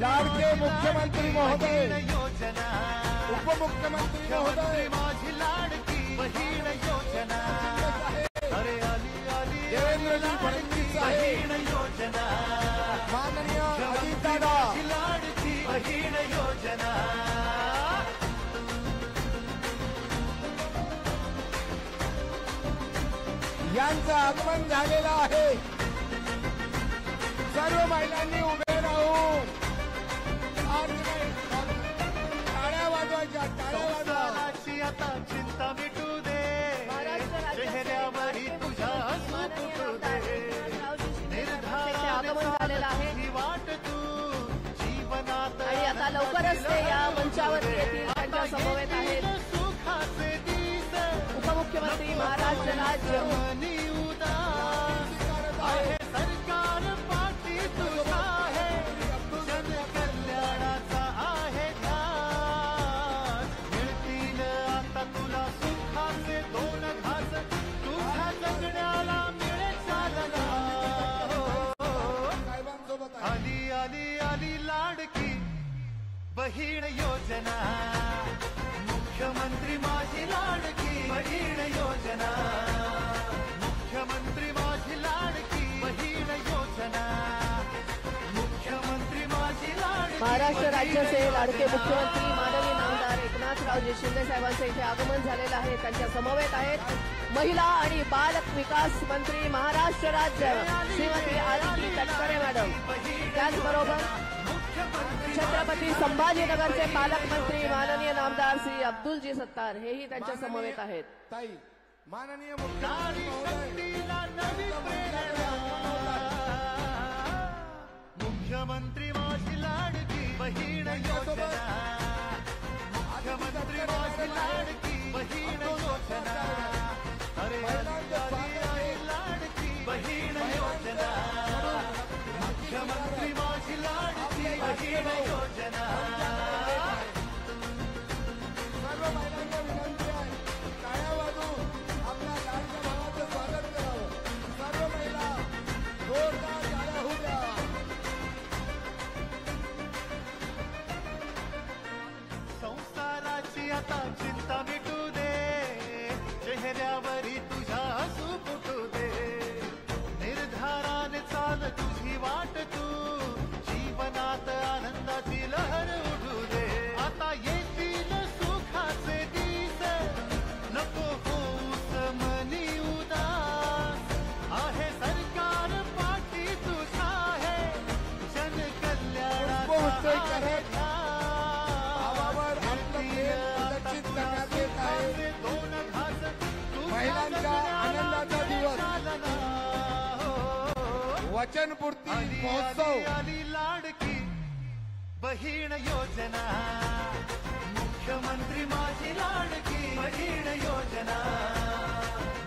लाडके मुख्यमंत्री महोदय, उपमुख्यमंत्री महोदय, माझी लाडकी बहीण योजना, अरे आली आली देवेंद्रजी फडणवीस बहीण योजना, माननीय अजितदादा, लाडकी बहीण योजना, यांचं आगमन झालेलं आहे। सर्व महिलांनी उभे राहून टाळ्या वाजवायच्या, टाळ्या वाजवायची। आता चिंता मिटू दे, चेहऱ्यावरी तुझ्या हसू फुटू दे, निर्धाराने आगमन झालेलं आहे ही वाट तू जीवनात, आणि आता लवकरच ते या मंचावरती येतील। त्यांच्या समवेत आहेत सुखाचे दिस उपमुख्यमंत्री महाराष्ट्र राज्य मनी उदास आहे, सरकार पाठी तुझा आहे, जन कल्याणाचा आहे ध्यास, मिळतील आता तुला सुखाचे दोन घास, तुझ्या जगण्याला मिळे चालना, साहेबांसोबत आहे। आली आली आली लाडकी बहीण योजना, मुख्यमंत्री माझी लाडकी बहीण योजना, मुख्यमंत्री माझी लाडकी बहीण योजना, मुख्यमंत्री माझी लाडकी। महाराष्ट्र राज्याचे लाडके मुख्यमंत्री माननीय नामदार एकनाथरावजी शिंदे साहेबांचे इथे आगमन झालेलं आहे। त्यांच्या समवेत आहेत महिला आणि बाल विकास मंत्री महाराष्ट्र राज्य श्रीमती आदिती तटकरे मॅडम, त्याचबरोबर छत्रपती संभाजीनगरचे पालकमंत्री माननीय नामदार श्री अब्दुलजी सत्तार हेही त्यांच्या समवेत आहेत। ताई, माननीय मुख्यमंत्री महोदय, नवी प्रेरणा, मुख्यमंत्री माझी लाडकी बहीण योजना, मुख्यमंत्री माझी लाडकी बहीण योजना, अरे लाडकी बहीण योजना, मुख्यमंत्री माझी लाडकी बहीण योजना, सर्व महिलांना विनंती आहे, टाळ्या वाजवून आपल्या लाडक्या भावाचं स्वागत करावं। सर्व महिला जोरदार टाळ्या होऊ द्या। संसाराची आता चिंता मिटू दे, चेहऱ्यावरी तुझ्या हसू फुटू दे, निर्धाराने चाल तुझी वाट तू जीवनात आनंदाची लहर उडू दे, आता येतील सुखाचे दिस नको होऊस मनी उदास, आहे सरकार पाठी तुझा आहे, जन कल्याणाचा आहे भावावर आपलं प्रेम प्रदर्शित करण्यात येत आहे। दोन घास महिलांचा आनंदाचा दिवस, वचनपूर्ती महोत्सव। आली लाडकी बहीण योजना, मुख्यमंत्री माझी लाडकी बहीण योजना,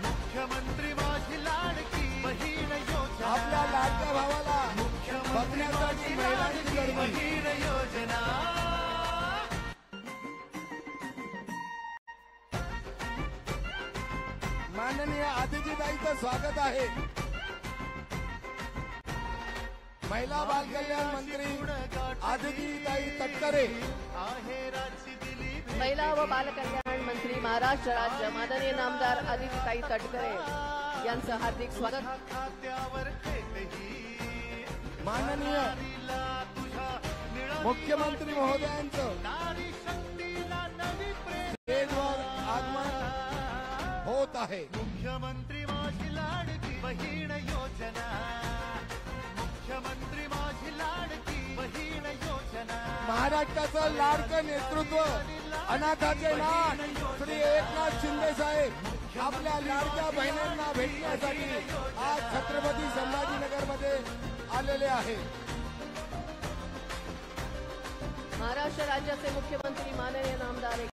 मुख्यमंत्री माझी लाडकी बहीण योजना, आपल्या लाडक्या भावाला मुख्यमंत्री बघण्यासाठी महिलांची गर्दी। बहीण योजना, माननीय आदितीताईंचं स्वागत आहे। महिला बाल कल्याण मंत्री आदितीताई तटकरे, आहे राज्य दिली महिला व बाल कल्याण मंत्री महाराष्ट्र राज्य माननीय नामदार आदितीताई तटकरे यांचं हार्दिक स्वागत। खात्यावर थेटही माननीय मुख्यमंत्री महोदयांचं नारी शक्तीला नवी स्टेजवर आगमन होत आहे। मुख्यमंत्री माझी लाडकी बहीण योजना, मुख्यमंत्री माझी लाडकी बहीण योजना, महाराष्ट्राचं लाडकं नेतृत्व, अनाथाचे नाथ श्री एकनाथ शिंदे साहेब आपल्या लाडक्या बहिणींना भेटण्यासाठी आज छत्रपती संभाजीनगरमध्ये आलेले आहेत। महाराष्ट्र राज्याचे मुख्यमंत्री माननीय नामदार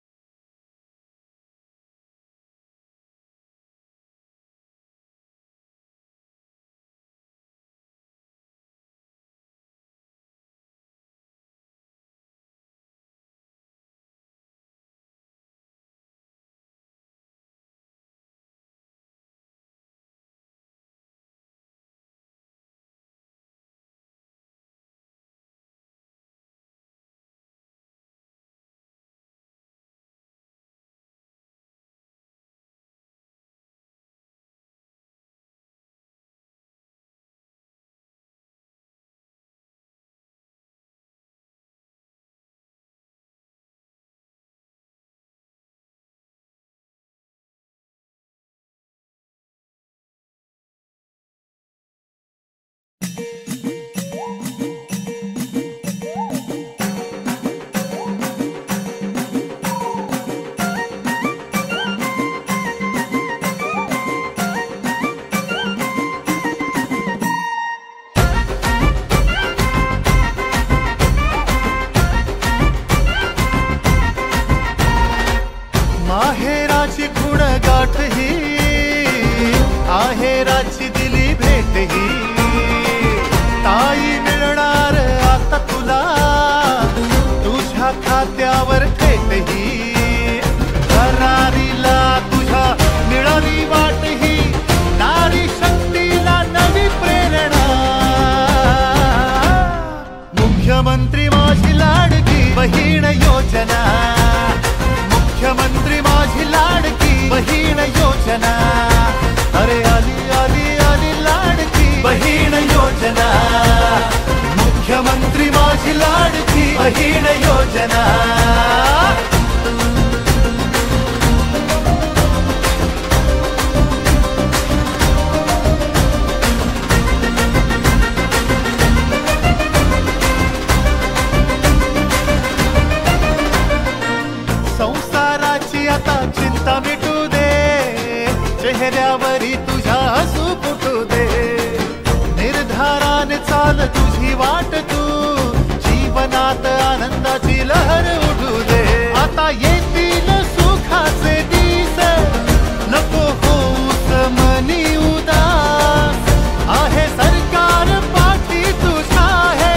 प्रेमाची खुण गाठ ही आहे राची दिली भेट ही ताई मिळणार आता तुला तुझ्या खात्यावर थेट ही करारीला तुझ्या मिळाली वाट ही नारी शक्तीला नवी प्रेरणा मुख्यमंत्री माझी लाडकी बहीण योजना मुख्यमंत्री माझी लाडकी बहीण योजना अरे आली आली आली लाडकी बहीण योजना मुख्यमंत्री माझी लाडकी बहीण योजना संसाराची आता चिंता मिटू दे चेहऱ्यावरी तुझ्या हसू फुटू दे निर्धाराने चाल तुझी वाट तू जीवनात आनंदाची लहर उडू दे आता येतील सुखाचे दिस नको होऊस मनी उदास आहे सरकार पाठी तुझ्या आहे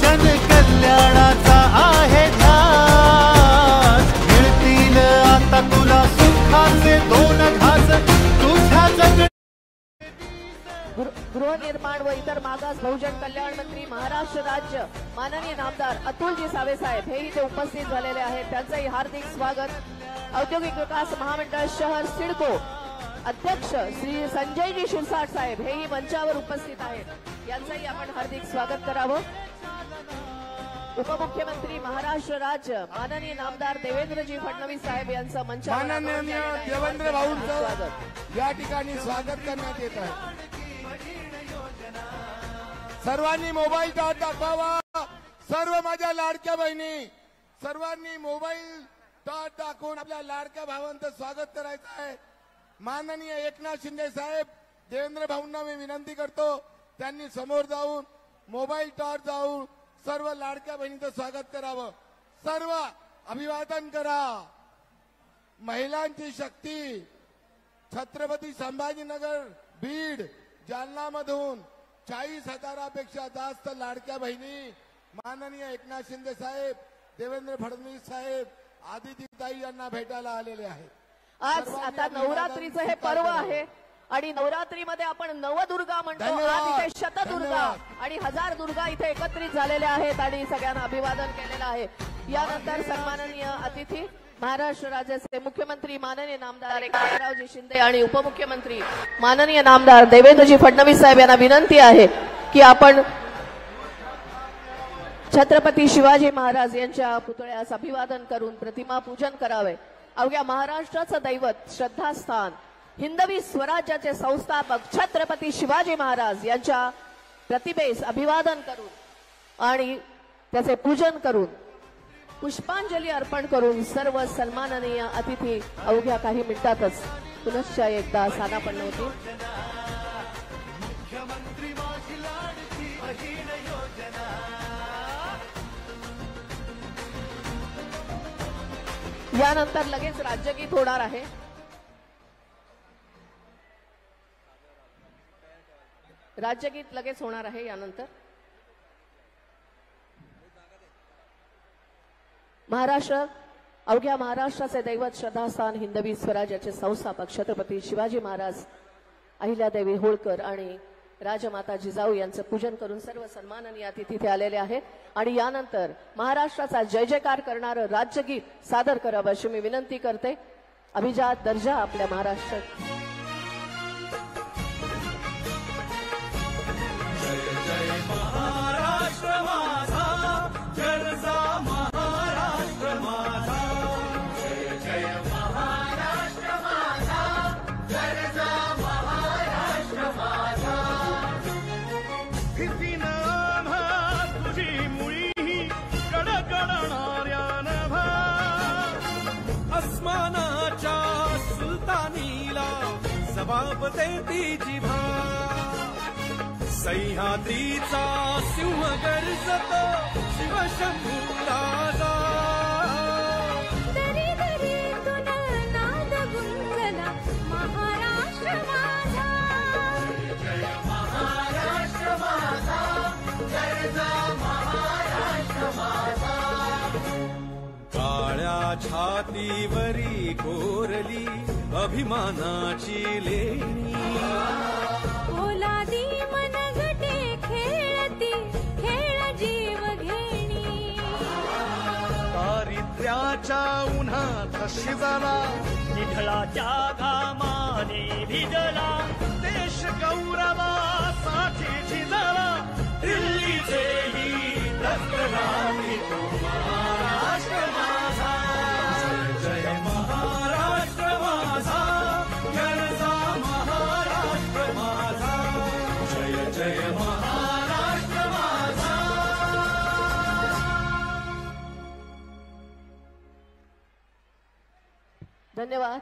जनकल्याणाचा आहे ध्यास मिळतील आता तुला सुखाचे दोन घास तुझ्या जग गृहनिर्माण व इतर मागास बहुजन कल्याण मंत्री महाराष्ट्र राज्य माननीय नामदार अतुलजी सावे साहेब हेही ते उपस्थित झालेले आहेत त्यांचंही हार्दिक स्वागत औद्योगिक विकास महामंडळ शहर सिडको अध्यक्ष श्री संजयजी शिरसाट साहेब हेही मंचावर उपस्थित आहेत यांचंही आपण हार्दिक स्वागत करावं उपमुख्यमंत्री महाराष्ट्र राज्य माननीय नामदार देवेंद्रजी फडणवीस साहेब यांचं मंचावर माननीय देवेंद्र भाऊंचं या ठिकाणी स्वागत करण्यात येत आहे सर्वांनी मोबाईल टॉर्च दाखवावा सर्व माझ्या लाडक्या बहिणी सर्वांनी मोबाईल टॉर्च दाखवून आपल्या लाडक्या भावांचं स्वागत करायचं आहे माननीय एकनाथ शिंदे साहेब देवेंद्र भाऊंना मी विनंती करतो त्यांनी समोर जाऊन मोबाईल टॉर्च जाऊन सर्व लाडक्या बहिणींचं स्वागत करावं सर्व अभिवादन करा महिलांची शक्ती छत्रपती संभाजीनगर बीड जालना मधून 40,000पेक्षा जास्त लाडक्या बहिणी माननीय एकनाथ शिंदे साहेब देवेंद्र फडणवीस साहेब आदितीताई यांना भेटायला आलेले आहेत आज आता नवरात्रीचं हे पर्व आहे आणि नवरात्रीमध्ये आपण नवदुर्गा म्हणतो आज इथे शतदुर्गा आणि हजार दुर्गा इथे एकत्रित झालेल्या आहेत आणि सगळ्यांना अभिवादन केलेलं आहे यानंतर सन्माननीय अतिथी महाराष्ट्र राज्याचे मुख्यमंत्री माननीय नामदार एकनाथरावजी शिंदे आणि उपमुख्यमंत्री माननीय नामदार देवेंद्रजी फडणवीस साहेब यांना विनंती आहे की आपण छत्रपती शिवाजी महाराज यांच्या पुतळ्यास अभिवादन करून प्रतिमा पूजन करावे अवघ्या महाराष्ट्राचं दैवत श्रद्धास्थान हिंदवी स्वराज्याचे संस्थापक छत्रपती शिवाजी महाराज यांच्या प्रतिमेस अभिवादन करून आणि त्याचे पूजन करून पुष्पांजली अर्पण करून सर्व सन्माननीय अतिथी अवघ्या काही मिनिटातच पुनश्च एकदा स्थानापन्न होतील यानंतर लगेच राज्यगीत होणार आहे राज्यगीत लगेच होणार आहे यानंतर महाराष्ट्र अवघ्या महाराष्ट्राचे दैवत श्रद्धास्थान हिंदवी स्वराज्याचे संस्थापक छत्रपती शिवाजी महाराज अहिल्यादेवी होळकर आणि राजमाता जिजाऊ यांचं पूजन करून सर्व सन्माननीय अतिथी इथे आलेले आहेत आणि यानंतर महाराष्ट्राचा जय जयकार करणारं राज्यगीत सादर करावं अशी मी विनंती करते अभिजात दर्जा आपल्या महाराष्ट्रात जिभा सह्याद्रीचा सिंह गर्जतो शिवशंभू राजा दरी दरी तुला नाद छातीवरी कोरली अभिमानाची लेणी ओलादी मनगटे खेळती खेळ जीव घेणी दारिद्र्याच्या उन्हात शिजला निधळाच्या घामाने भिजला देश गौरवासाठी झिजला दिल्लीचे ही दत्तराणी तो महाराष्ट्र माझा जय महाराष्ट्र माझा गरजा महाराष्ट्र माझा जय जय महाराष्ट्र माझा. धन्यवाद,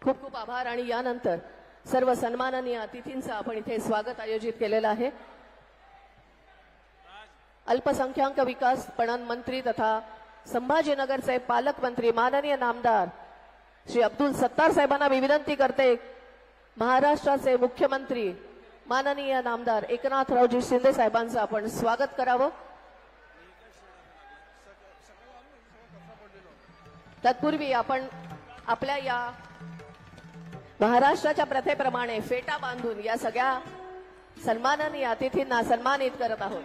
खूप खूप आभार. आणि यानंतर सर्व सन्माननीय अतिथींचं आपण इथे स्वागत आयोजित केलेलं आहे. अल्पसंख्याक विकास पणन मंत्री तथा संभाजीनगरचे पालकमंत्री माननीय नामदार श्री अब्दुल सत्तार साहेबांना मी विनंती करते, महाराष्ट्राचे मुख्यमंत्री माननीय नामदार एकनाथरावजी शिंदे साहेबांचं आपण स्वागत करावं. तत्पूर्वी आपण आपल्या या महाराष्ट्राच्या प्रथेप्रमाणे फेटा बांधून या सगळ्या सन्माननीय अतिथींना सन्मानित करत आहोत.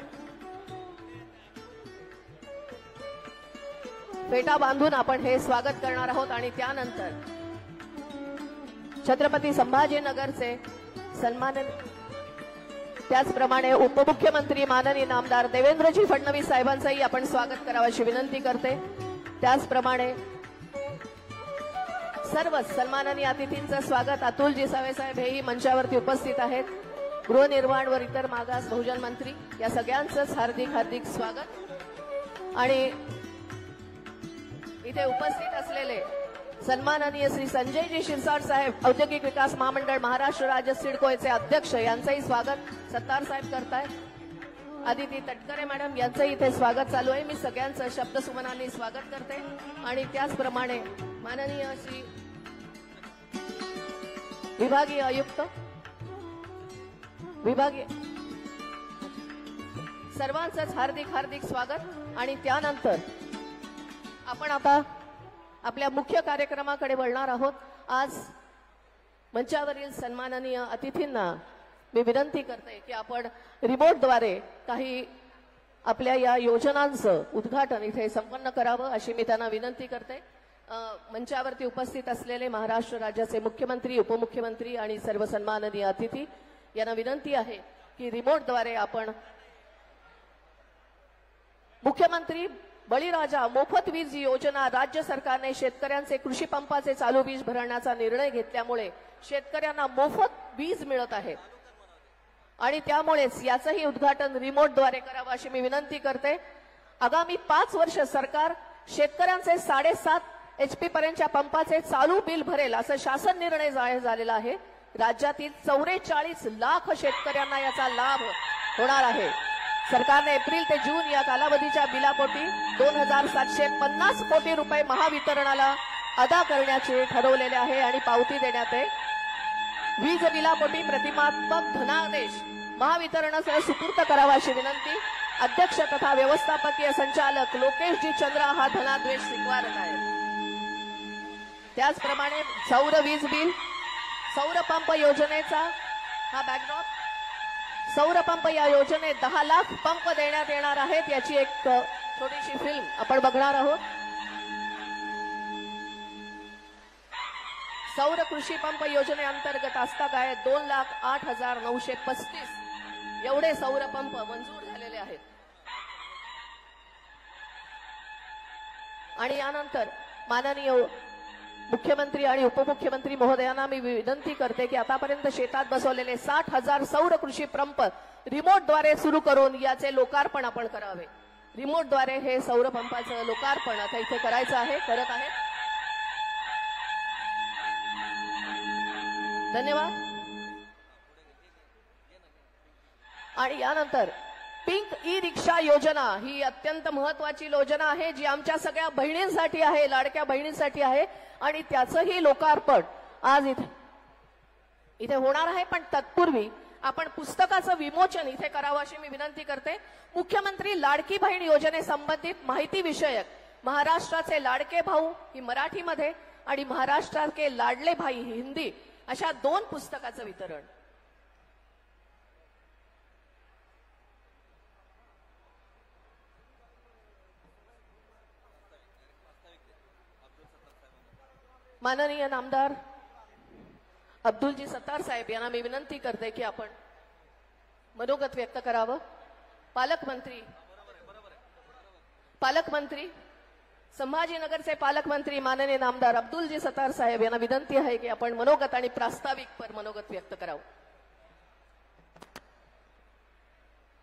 फेटा बांधून आपण हे स्वागत करणार आहोत. आणि त्यानंतर छत्रपती संभाजीनगरचे सन्मानित त्याचप्रमाणे उपमुख्यमंत्री माननीय नामदार देवेंद्रजी फडणवीस साहेबांचंही आपण स्वागत करावं अशी विनंती करते. त्याचप्रमाणे सर्व सन्माननीय अतिथींचं स्वागत अतुलजी सावे साहेब हेही मंचावरती उपस्थित आहेत. गृहनिर्माण व इतर मागास बहुजन मंत्री या सगळ्यांचंच हार्दिक हार्दिक स्वागत. आणि इथे उपस्थित असलेले सन्माननीय श्री संजयजी शिरसाट साहेब औद्योगिक विकास महामंडळ महाराष्ट्र राज्य सिडकोचे अध्यक्ष यांचंही स्वागत सत्तार साहेब करतायत. आदिती तटकरे मॅडम यांचंही इथे स्वागत चालू आहे. मी सगळ्यांचं शब्दसुमनांनी स्वागत करते. आणि त्याचप्रमाणे माननीय श्री विभागीय आयुक्त विभागीय सर्वांचंच हार्दिक हार्दिक स्वागत. आणि त्यानंतर आपण आता आपल्या मुख्य कार्यक्रमाकडे वळणार आहोत. आज मंचावरील सन्माननीय अतिथींना मी विनंती करते की आपण रिमोटद्वारे काही आपल्या या योजनांचं उद्घाटन इथे संपन्न करावं अशी मी त्यांना विनंती करते. मंचावरती उपस्थित असलेले महाराष्ट्र राज्याचे मुख्यमंत्री उपमुख्यमंत्री आणि सर्व सन्माननीय अतिथी यांना विनंती आहे की रिमोटद्वारे आपण मुख्यमंत्री बळीराजा मोफत वीज योजना राज्य सरकारने शेतकऱ्यांचे कृषी पंपाचे चालू वीज भरण्याचा निर्णय घेतल्यामुळे शेतकऱ्यांना मोफत वीज मिळत आहे आणि त्यामुळेच याचंही उद्घाटन रिमोटद्वारे करावं अशी मी विनंती करते. आगामी 5 वर्ष सरकार शेतकऱ्यांचे 7.5 HP पर्यंतच्या पंपाचे चालू बिल भरेल असं शासन निर्णय जाहीर झालेला आहे. राज्यातील 44 लाख शेतकऱ्यांना याचा लाभ होणार आहे. सरकारने एप्रिल ते जून या कालावधीच्या बिलापोटी 2750 कोटी रुपये महावितरणाला अदा करण्याचे ठरवलेले आहे आणि पावती देण्यात आहे. वीज बिलापोटी प्रतिमात्मक धनादेश महावितरणासह सुपूर्द करावा अशी विनंती अध्यक्ष तथा व्यवस्थापकीय संचालक लोकेशजी चंद्रा हा धनादेश स्वीकारत आहेत. त्याचप्रमाणे सौर वीज बिल सौर पंप योजनेचा हा बॅकड्रॉप सौर पंप या योजनेत 10 लाख पंप देण्यात येणार आहेत. याची एक छोटीशी फिल्म आपण बघणार आहोत. सौर कृषी पंप योजनेअंतर्गत आजतागायत 2,08,935 एवढे सौर पंप मंजूर झालेले आहेत. आणि यानंतर माननीय मुख्यमंत्री आणि उपमुख्यमंत्री महोदयांना मी विनंती करते की आतापर्यंत शेतात बसवलेले 60,000 सौर कृषी पंप रिमोटद्वारे सुरू करून याचे लोकार्पण आपण करावे. रिमोटद्वारे हे सौर पंपाचं लोकार्पण आता इथे करायचं आहे, करत आहे. धन्यवाद. आणि यानंतर पिंक ई रिक्षा योजना ही अत्यंत महत्वाची योजना आहे जी आमच्या सगळ्या बहिणींसाठी आहे, लाडक्या बहिणींसाठी आहे आणि त्याचंही लोकार्पण आज इथे होणार आहे. पण तत्पूर्वी आपण पुस्तकाचं विमोचन इथे करावं अशी मी विनंती करते. मुख्यमंत्री लाडकी बहीण योजनेसंबंधित माहिती विषयक महाराष्ट्राचे लाडके भाऊ ही मराठीमध्ये आणि महाराष्ट्राचे लाडले भाई ही हिंदी अशा 2 पुस्तकाचं वितरण. माननीय नामदार अब्दुलजी सत्तार साहेब यांना मी विनंती करते की आपण मनोगत व्यक्त करावं. पालकमंत्री संभाजीनगरचे पालकमंत्री माननीय नामदार अब्दुलजी सत्तार साहेब यांना विनंती आहे की आपण मनोगत आणि प्रास्ताविक पर मनोगत व्यक्त करावं.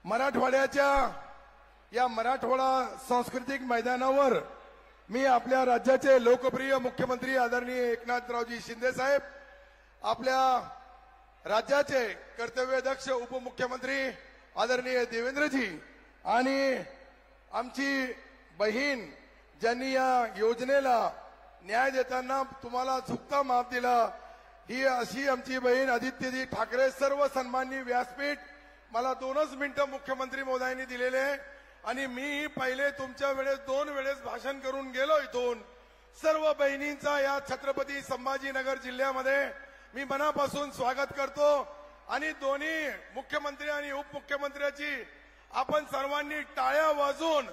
मराठवाड्याच्या या मराठवाडा सांस्कृतिक मैदानावर मी आपल्या राज्याचे लोकप्रिय मुख्यमंत्री आदरणीय एकनाथरावजी शिंदे साहेब, आपल्या राज्याचे कर्तव्यदक्ष उपमुख्यमंत्री आदरणीय देवेंद्रजी आणि आमची बहीण ज्यांनी या योजनेला न्याय देताना तुम्हाला झुकता माप दिला, ही अशी आमची बहीण आदित्यजी ठाकरे. सर्व सन्माननीय व्यासपीठ मला 2च मिनिटं मुख्यमंत्री महोदयांनी दिलेले आणि मी पहिले तुमच्या वेळेस 2 वेळेस भाषण करून गेलो. इथून सर्व बहिणींचा या छत्रपती संभाजीनगर जिल्ह्यामध्ये मी मनापासून स्वागत करतो आणि दोन्ही मुख्यमंत्री आणि उपमुख्यमंत्र्याची आपण सर्वांनी टाळ्या वाजवून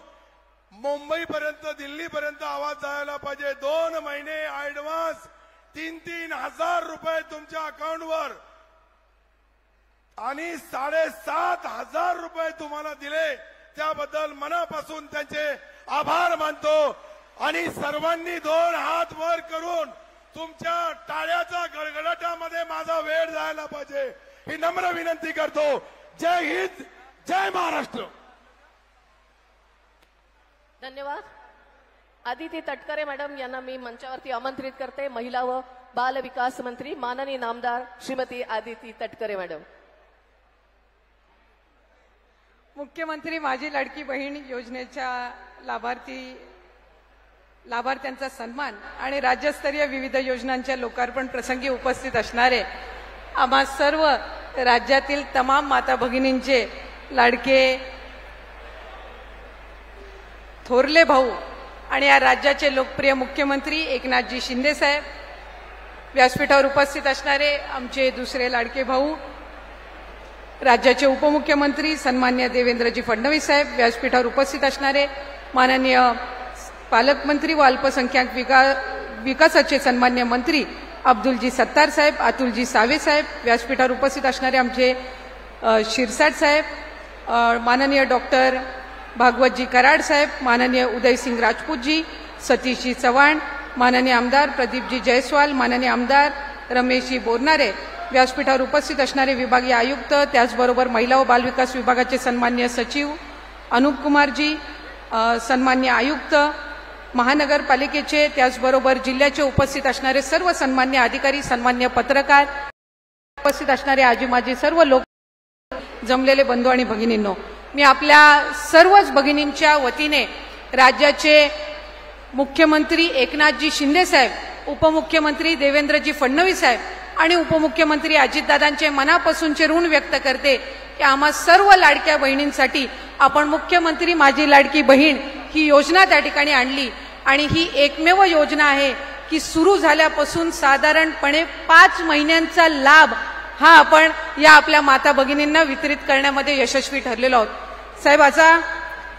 मुंबईपर्यंत दिल्लीपर्यंत आवाज जायला पाहिजे. 2 महिने ऍडव्हान्स 3-3 हजार रुपये तुमच्या अकाउंटवर आणि 7,500 रुपये तुम्हाला दिले, त्याबद्दल मनापासून त्यांचे आभार मानतो आणि सर्वांनी 2 हात वर करून तुमच्या टाळ्याच्या गडगडाटामध्ये माझा वेळ जायला पाहिजे ही नम्र विनंती करतो. जय हिंद, जय महाराष्ट्र. धन्यवाद. आदिती तटकरे मॅडम यांना मी मंचावरती आमंत्रित करते. महिला व बाल विकास मंत्री माननीय नामदार श्रीमती आदिती तटकरे मॅडम. मुख्यमंत्री माझी लाडकी बहीण योजनेच्या लाभार्थ्यांचा सन्मान आणि राज्यस्तरीय विविध योजनांच्या लोकार्पण प्रसंगी उपस्थित असणारे आम्हा सर्व राज्यातील तमाम माता भगिनींचे लाडके थोरले भाऊ आणि या राज्याचे लोकप्रिय मुख्यमंत्री एकनाथजी शिंदे साहेब, व्यासपीठावर उपस्थित असणारे आमचे दुसरे लाडके भाऊ राज्याचे उपमुख्यमंत्री सन्मान्य देवेंद्रजी फडणवीस साहेब, व्यासपीठावर उपस्थित असणारे माननीय पालकमंत्री व अल्पसंख्याक विकासाचे सन्मान्य मंत्री अब्दुलजी सत्तार साहेब, अतुलजी सावे साहेब, व्यासपीठावर उपस्थित असणारे आमचे शिरसाट साहेब, माननीय डॉक्टर भागवतजी कराड साहेब, माननीय उदयसिंग राजपूतजी, सतीशजी चव्हाण, माननीय आमदार प्रदीपजी जयस्वाल, माननीय आमदार रमेशजी बोरनारे, व्यासपीठावर उपस्थित असणारे विभागीय आयुक्त, त्याचबरोबर महिला व बालविकास विभागाचे सन्मान्य सचिव अनुप कुमारजी, सन्मान्य आयुक्त महानगरपालिकेचे, त्याचबरोबर जिल्ह्याचे उपस्थित असणारे सर्व सन्मान्य अधिकारी, सन्मान्य पत्रकार, उपस्थित असणारे आजी माजी सर्व लोक, जमलेले बंधू आणि भगिनींनो, मी आपल्या सर्वच भगिनींच्या वतीने राज्याचे मुख्यमंत्री एकनाथजी शिंदे साहेब, उपमुख्यमंत्री देवेंद्रजी फडणवीस साहेब आणि उपमुख्यमंत्री अजितदादांचे मनापासूनचे ऋण व्यक्त करते की आम्हा सर्व लाडक्या बहिणींसाठी आपण मुख्यमंत्री माझी लाडकी बहीण ही योजना त्या ठिकाणी आणली आणि ही एकमेव योजना आहे की सुरू झाल्यापासून साधारणपणे 5 महिन्यांचा लाभ हा आपण या आपल्या माता भगिनींना वितरित करण्यामध्ये यशस्वी ठरलेलो आहोत. साहेब,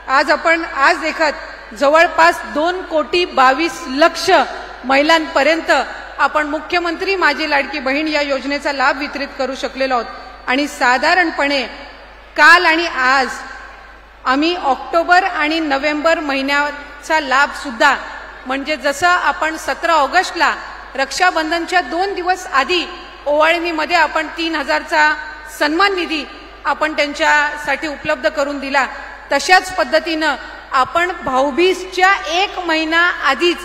आज आपण देखत जवळपास 2,22,00,000 महिलांपर्यंत आपण मुख्यमंत्री माझी लाडकी बहीण या योजनेचा लाभ वितरित करू शकलेलो आहोत आणि साधारणपणे काल आणि आज आम्ही ऑक्टोबर आणि नोव्हेंबर महिन्याचा लाभ सुद्धा, म्हणजे जसं आपण 17 ऑगस्टला रक्षाबंधनच्या 2 दिवस आधी ओवाळणीमध्ये आपण 3,000चा सन्मान निधी आपण त्यांच्यासाठी उपलब्ध करून दिला, तशाच पद्धतीनं आपण भाऊबीजच्या 1 महिना आधीच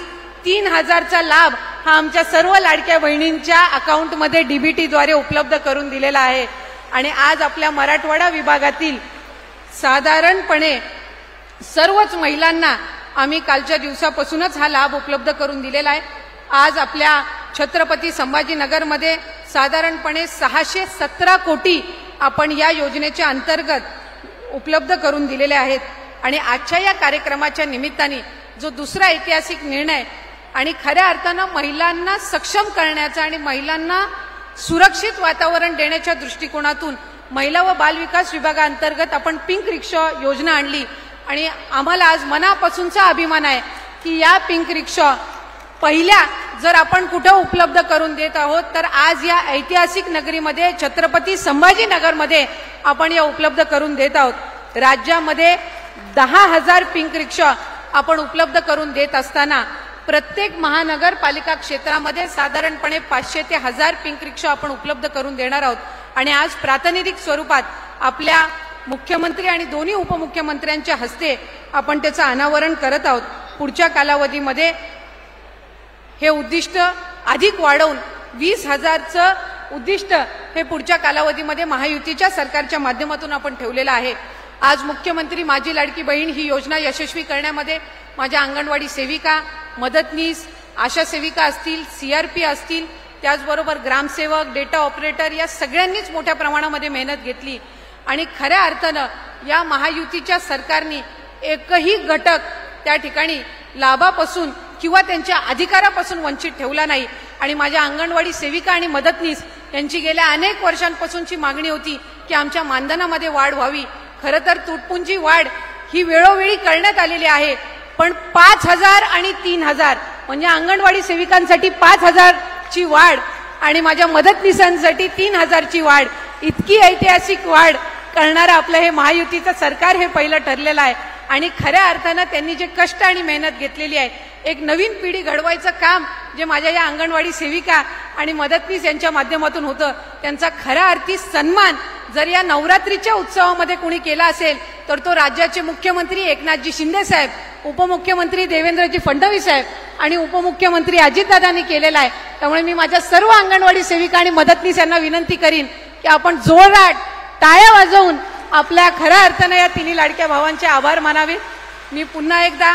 3,000चा लाभ हा आमच्या सर्व लाडक्या बहिणींच्या अकाउंटमध्ये डीबीटीद्वारे उपलब्ध करून दिलेला आहे. आणि आज आपल्या मराठवाडा विभागातील साधारणपणे सर्वच महिलांना आम्ही कालच्या दिवसापासूनच हा लाभ उपलब्ध करून दिलेला आहे. आज आपल्या छत्रपती संभाजीनगरमध्ये साधारणपणे 617 कोटी आपण या योजनेच्या अंतर्गत उपलब्ध करून दिलेले आहेत. आणि आजच्या या कार्यक्रमाच्या निमित्ताने जो दुसरा ऐतिहासिक निर्णय आणि खऱ्या अर्थानं महिलांना सक्षम करण्याचा आणि महिलांना सुरक्षित वातावरण देण्याच्या दृष्टिकोनातून महिला व बालविकास विभागाअंतर्गत आपण पिंक रिक्षा योजना आणली आणि आम्हाला आज मनापासूनचा अभिमान आहे की या पिंक रिक्षा पहिल्या जर आपण कुठं उपलब्ध करून देत आहोत तर आज या ऐतिहासिक नगरीमध्ये छत्रपती संभाजीनगरमध्ये आपण या उपलब्ध करून देत आहोत। राज्यामध्ये 10,000 पिंक रिक्षा आपण उपलब्ध करून देत असताना प्रत्येक महानगरपालिका क्षेत्रामध्ये साधारणपणे 500 ते 1000 पिंक रिक्षा आपण उपलब्ध करून देणार आहोत आणि आज प्रातिनिधिक स्वरूपात आपल्या मुख्यमंत्री आणि दोन्ही उपमुख्यमंत्र्यांच्या हस्ते आपण त्याचं अनावरण करत आहोत। पुढच्या कालावधीमध्ये हे उद्दिष्ट अधिक वाढवून 20,000चं उद्दिष्ट हे पुढच्या कालावधीमध्ये महायुतीच्या सरकारच्या माध्यमातून आपण ठेवलेलं आहे। आज मुख्यमंत्री माझी लाडकी बहीण ही योजना यशस्वी करण्यामध्ये माझ्या अंगणवाडी सेविका, मदतनीस, आशा सेविका असतील, CRP असतील, त्याचबरोबर ग्रामसेवक, डेटा ऑपरेटर या सगळ्यांनीच मोठ्या प्रमाणामध्ये मेहनत घेतली आणि खऱ्या अर्थानं या महायुतीच्या सरकारने एकही घटक त्या ठिकाणी लाभापासून किंवा त्यांच्या अधिकारापासून वंचित ठेवला नाही आणि माझ्या अंगणवाडी सेविका आणि मदतनीस यांची गेल्या अनेक वर्षांपासूनची मागणी होती की आमच्या मानधनामध्ये वाढ व्हावी। खरं तर तुटपुंजी वाढ ही वेळोवेळी करण्यात आलेली आहे, पण 5,000 आणि 3,000 म्हणजे अंगणवाडी सेविकांसाठी 5,000ची वाढ आणि माझ्या मदतनीसांसाठी 3,000ची वाढ, इतकी ऐतिहासिक वाढ करणारं आपलं हे महायुतीचं सरकार हे पहिलं ठरलेलं आहे आणि खऱ्या अर्थानं त्यांनी जे कष्ट आणि मेहनत घेतलेली आहे, एक नवीन पिढी घडवायचं काम जे माझ्या या अंगणवाडी सेविका आणि मदतनीस यांच्या माध्यमातून होतं, त्यांचा खऱ्या अर्थी सन्मान जर या नवरात्रीच्या उत्सवामध्ये कोणी केला असेल तर तो राज्याचे मुख्यमंत्री एकनाथजी शिंदे साहेब, उपमुख्यमंत्री देवेंद्रजी फडणवीस साहेब आणि उपमुख्यमंत्री अजितदादांनी केलेला आहे। त्यामुळे मी माझ्या सर्व अंगणवाडी सेविका आणि मदतनीस यांना विनंती करीन की आपण जोरदार टाळ्या वाजवून आपल्या खऱ्या अर्थानं या तिन्ही लाडक्या भावांचे आभार मानावे। मी पुन्हा एकदा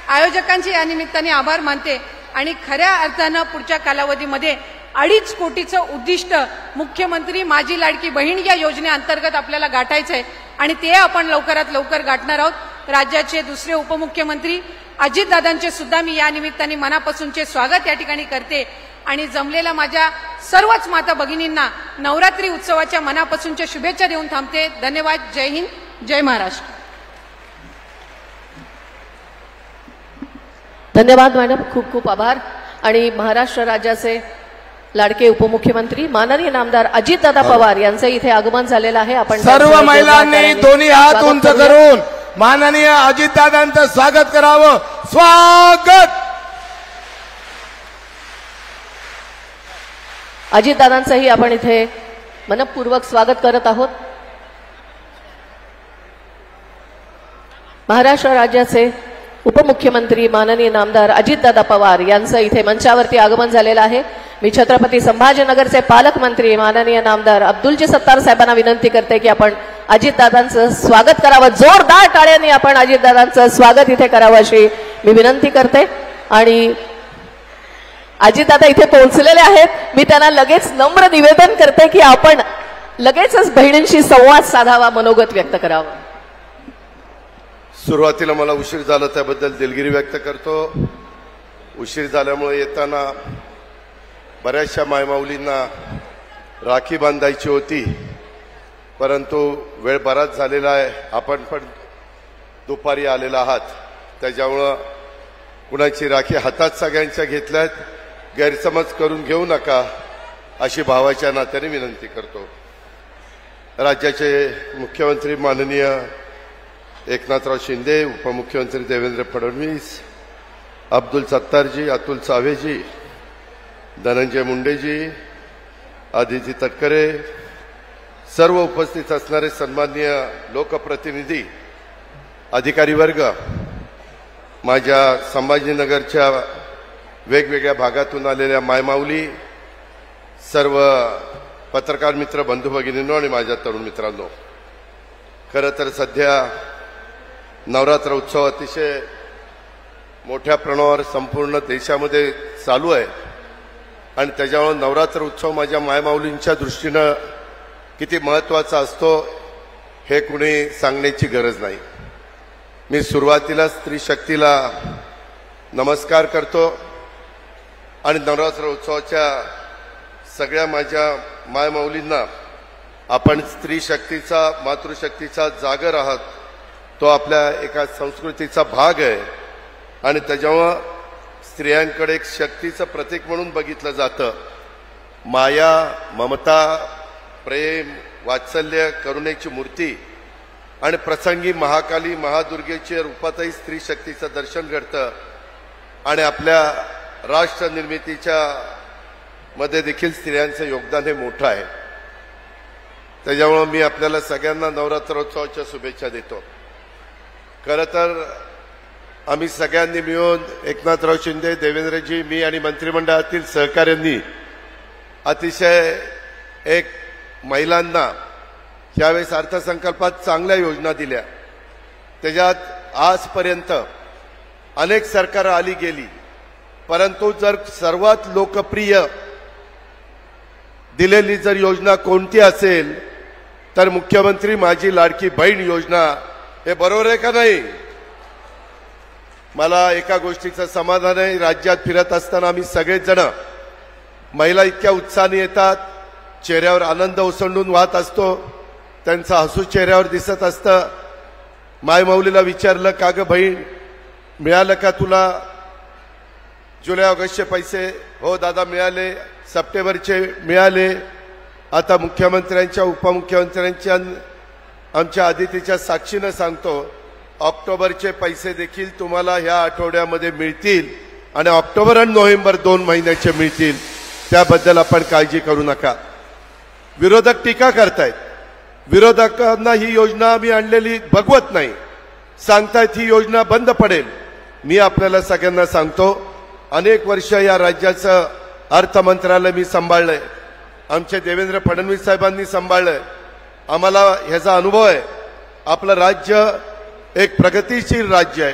आयोजकांचे या निमित्ताने आभार मानते आणि खऱ्या अर्थानं पुढच्या कालावधीमध्ये 2.5 कोटीचं उद्दिष्ट मुख्यमंत्री माझी लाडकी बहीण या योजनेअंतर्गत आपल्याला गाठायचं आहे आणि ते आपण लवकरात लवकर गाठणार आहोत। राज्याचे दुसरे उपमुख्यमंत्री अजितदादांचे सुद्धा मी या निमित्ताने मनापासूनचे स्वागत या ठिकाणी करते आणि जमलेल्या माझ्या सर्वच माता भगिनींना नवरात्री उत्सवाच्या मनापासूनच्या शुभेच्छा देऊन थांबते। धन्यवाद। जय हिंद, जय महाराष्ट्र। धन्यवाद मॅडम, खूप खूप आभार। आणि महाराष्ट्र राज्याचे लाडके उपमुख्यमंत्री माननीय नामदार अजितदादा पवार यांचं इथे आगमन झालेलं आहे। आपण सर्व महिलांनी दोन्ही हात उंच करून माननीय अजितदादांचं स्वागत करावं। स्वागत। अजितदादांचंही आपण इथे मनपूर्वक स्वागत करत आहोत। महाराष्ट्र राज्याचे उपमुख्यमंत्री माननीय नामदार अजितदादा पवार यांचं इथे मंचावरती आगमन झालेलं आहे। मी छत्रपती संभाजीनगरचे पालकमंत्री माननीय नामदार अब्दुलजी सत्तार साहेबांना विनंती करते की आपण अजितदादांचं स्वागत करावं। जोरदार टाळ्यांनी आपण अजितदादांचं स्वागत इथे करावं अशी मी विनंती करते। आणि अजितदादा इथे पोहोचलेले आहेत। मी त्यांना लगेच नम्र निवेदन करते की आपण लगेचच बहिणींशी संवाद साधावा, मनोगत व्यक्त करावं। सुरुवातीला मला उशीर झाला त्याबद्दल दिलगिरी व्यक्त करतो। उशीर झाल्यामुळे येताना बऱ्याचशा मायमाऊलींना राखी बांधायची होती, परंतु वेळ बराच झालेला आहे। आपण पण दुपारी आलेला आहात, त्याच्यामुळं कुणाची राखी हातात सगळ्यांच्या घेतल्यात, गैरसमज करून घेऊ नका अशी भावाच्या नात्याने विनंती करतो। राज्याचे मुख्यमंत्री माननीय एकनाथराव शिंदे, उपमुख्यमंत्री देवेंद्र फडणवीस, अब्दुल सत्तारजी, अतुल सावेजी, धनंजय मुंडेजी, आदिती तटकरे, सर्व उपस्थित असणारे सन्माननीय लोकप्रतिनिधी, अधिकारी वर्ग, माझ्या संभाजीनगरच्या वेगवेगळ्या भागातून आलेल्या मायमाऊली, सर्व पत्रकार मित्र, बंधू भगिनींनो आणि माझ्या तरुण मित्रांनो, खरं तर सध्या नवरात्र उत्सव अतिशय मोठ्या प्रमाणावर संपूर्ण देशामध्ये चालू आहे आणि त्याच्यामुळे नवरात्र उत्सव माझ्या मायमाऊलींच्या दृष्टीनं किती महत्त्वाचा असतो हे कुणी सांगण्याची गरज नाही। मी सुरुवातीला स्त्री शक्तीला नमस्कार करतो आणि नवरात्र उत्सवाच्या सगळ्या माझ्या मायमाऊलींना आपण स्त्री शक्तीचा मातृशक्तीचा जागर आहात तो आपल्या एका संस्कृतीचा भाग आहे आणि त्याच्यामुळं स्त्रियांकडे एक शक्तीचं प्रतीक म्हणून बघितलं जातं. माया, ममता, प्रेम, वात्सल्य, करुणेची मूर्ती आणि प्रसंगी महाकाली महादुर्गेच्या रूपातही स्त्री शक्तीचं दर्शन घडतं आणि आपल्या राष्ट्र निर्मितीच्या मध्ये देखील स्त्रियांचं योगदान हे मोठं आहे. त्याच्यामुळे मी आपल्याला सगळ्यांना नवरात्रोत्सवाच्या शुभेच्छा देतो. खरं तर आम्ही सगळ्यांनी मिळून एकनाथराव शिंदे, देवेंद्रजी, मी आणि मंत्रिमंडळातील सहकाऱ्यांनी अतिशय एक महिलांना यावेळेस अर्थसंकल्पात चांगल्या योजना दिल्या. त्याच्यात आजपर्यंत अनेक सरकार आली गेली, परंतु जर सर्वात लोकप्रिय दिलेली जर योजना कोणती असेल तर मुख्यमंत्री माझी लाडकी बहीण योजना. हे बरोबर आहे का नाही? मला एका गोष्टीचं समाधान आहे, राज्यात फिरत असताना आम्ही सगळेच जण महिला इतक्या उत्साहाने येतात, चेहऱ्यावर आनंद ओसंडून वाहत असतो, त्यांचं हसू चेहऱ्यावर दिसत असतं. मायमाऊलीला विचारलं, का ग बहीण मिळालं का तुला जुलै ऑगस्टचे पैसे? हो दादा मिळाले, सप्टेंबरचे मिळाले. आता मुख्यमंत्र्यांच्या उपमुख्यमंत्र्यांच्या आमच्या आदितीच्या साक्षीनं सांगतो, ऑक्टोबरचे पैसे देखील तुम्हाला ह्या आठवड्यामध्ये मिळतील आणि ऑक्टोबर आणि नोव्हेंबर 2 महिन्याचे मिळतील. त्याबद्दल आपण काळजी करू नका. विरोधक टीका करतायत, विरोधकांना ही योजना आम्ही आणलेली बघवत नाही, सांगतायत ही योजना बंद पडेल. मी आपल्याला सगळ्यांना सांगतो, अनेक वर्ष या राज्याचं अर्थ मंत्रालय मी सांभाळलंय, आमचे देवेंद्र फडणवीस साहेबांनी सांभाळलंय, आम्हाला ह्याचा अनुभव आहे. आपलं राज्य एक प्रगतिशील राज्य आहे,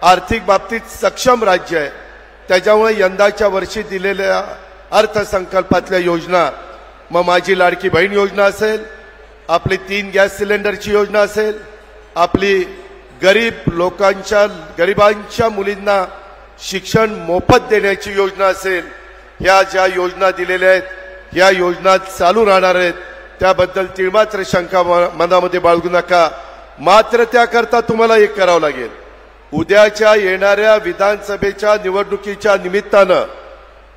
आर्थिक बाबतीत सक्षम राज्य आहे. त्याच्यामुळे यंदाच्या वर्षी दिलेल्या अर्थसंकल्पातल्या योजना, मग माझी लाडकी बहीण योजना असेल, आपली 3 गॅस सिलेंडरची योजना असेल, आपली गरिबांच्या मुलींना शिक्षण मोफत देण्याची योजना असेल, ह्या ज्या योजना दिलेल्या आहेत या योजना चालू राहणार आहेत. त्याबद्दल तिळमात्र शंका मनामध्ये बाळगू नका. मात्र त्याकरता तुम्हाला एक करावं लागेल. उद्याच्या येणाऱ्या विधानसभेच्या निवडणुकीच्या निमित्तानं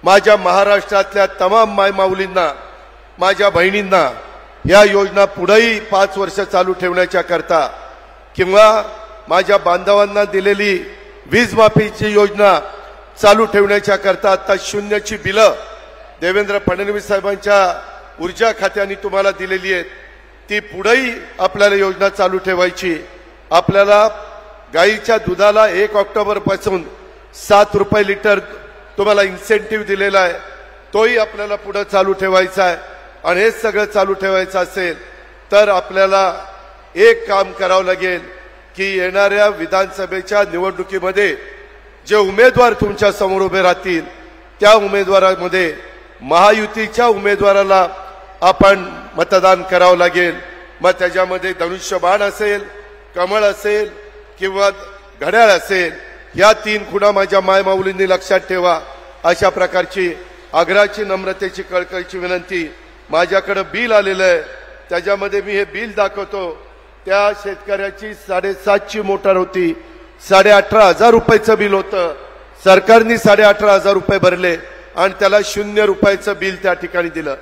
माझ्या महाराष्ट्रातल्या तमाम मायमाऊलींना, माझ्या बहिणींना या योजना पुढेही 5 वर्ष चालू ठेवण्याच्या करता किंवा माझ्या बांधवांना दिलेली वीज माफीची योजना चालू ठेवण्याच्या करता आता 0ची बिलं देवेंद्र फडणवीस साहेबांच्या ऊर्जा खात्याने तुम्हाला दिलेली आहेत, ती पुढेही आपल्याला योजना चालू ठेवायची. आपल्याला गाईच्या दुधाला 1 ऑक्टोबर पासून 7 रुपये लिटर तुम्हाला इन्सेंटिव्ह दिलेला आहे, तोही आपल्याला पुढे चालू ठेवायचा आहे. आणि हे सगळं चालू ठेवायचं असेल तर आपल्याला एक काम करावं लागेल की येणाऱ्या विधानसभेच्या निवडणुकीमध्ये जे उमेदवार तुमच्या समोर उभे राहतील त्या उमेदवारांमध्ये महायुतीच्या उमेदवाराला आपण मतदान करावं लागेल. मग त्याच्यामध्ये धनुष्यबाण असेल, कमळ असेल किंवा घड्याळ असेल, या 3 खुणा माझ्या मायमाऊलींनी लक्षात ठेवा. अशा प्रकारची आग्रहाची, नम्रतेची, कळकळीची विनंती. माझ्याकडे बिल आलेलं आहे, त्याच्यामध्ये मी हे बिल दाखवतो. त्या शेतकऱ्याची 7.5ची मोटार होती, 18,500 रुपयाचं बिल होतं. सरकारने 18,500 रुपये भरले आणि त्याला 0 रुपयाचं बिल त्या ठिकाणी दिलं.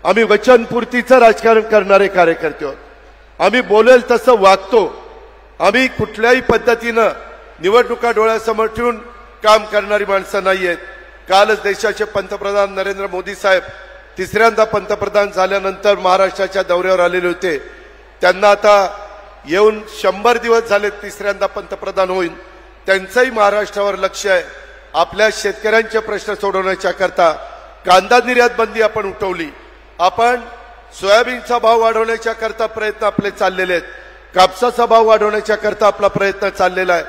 आम्ही वचनपूर्तीचं राजकारण करणारे कार्यकर्ते आहोत. आम्ही बोलेल तसं वागतो. आम्ही कुठल्याही पद्धतीनं निवडणुका डोळ्यासमोर ठेवून काम करणारी माणसं नाही आहेत. कालच देशाचे पंतप्रधान नरेंद्र मोदी साहेब 3ऱ्यांदा पंतप्रधान झाल्यानंतर महाराष्ट्राच्या दौऱ्यावर आलेले होते. त्यांना आता येऊन 100 दिवस झाले, 3ऱ्यांदा पंतप्रधान होईल. त्यांचंही महाराष्ट्रावर लक्ष आहे. आपल्या शेतकऱ्यांचे प्रश्न सोडवण्याच्या करता कांदा निर्यात बंदी आपण उठवली. आपण सोयाबीनचा भाव वाढवण्याच्या करता प्रयत्न आपले चाललेले आहेत. कापसाचा भाव वाढवण्याच्या करता आपला प्रयत्न चाललेला आहे.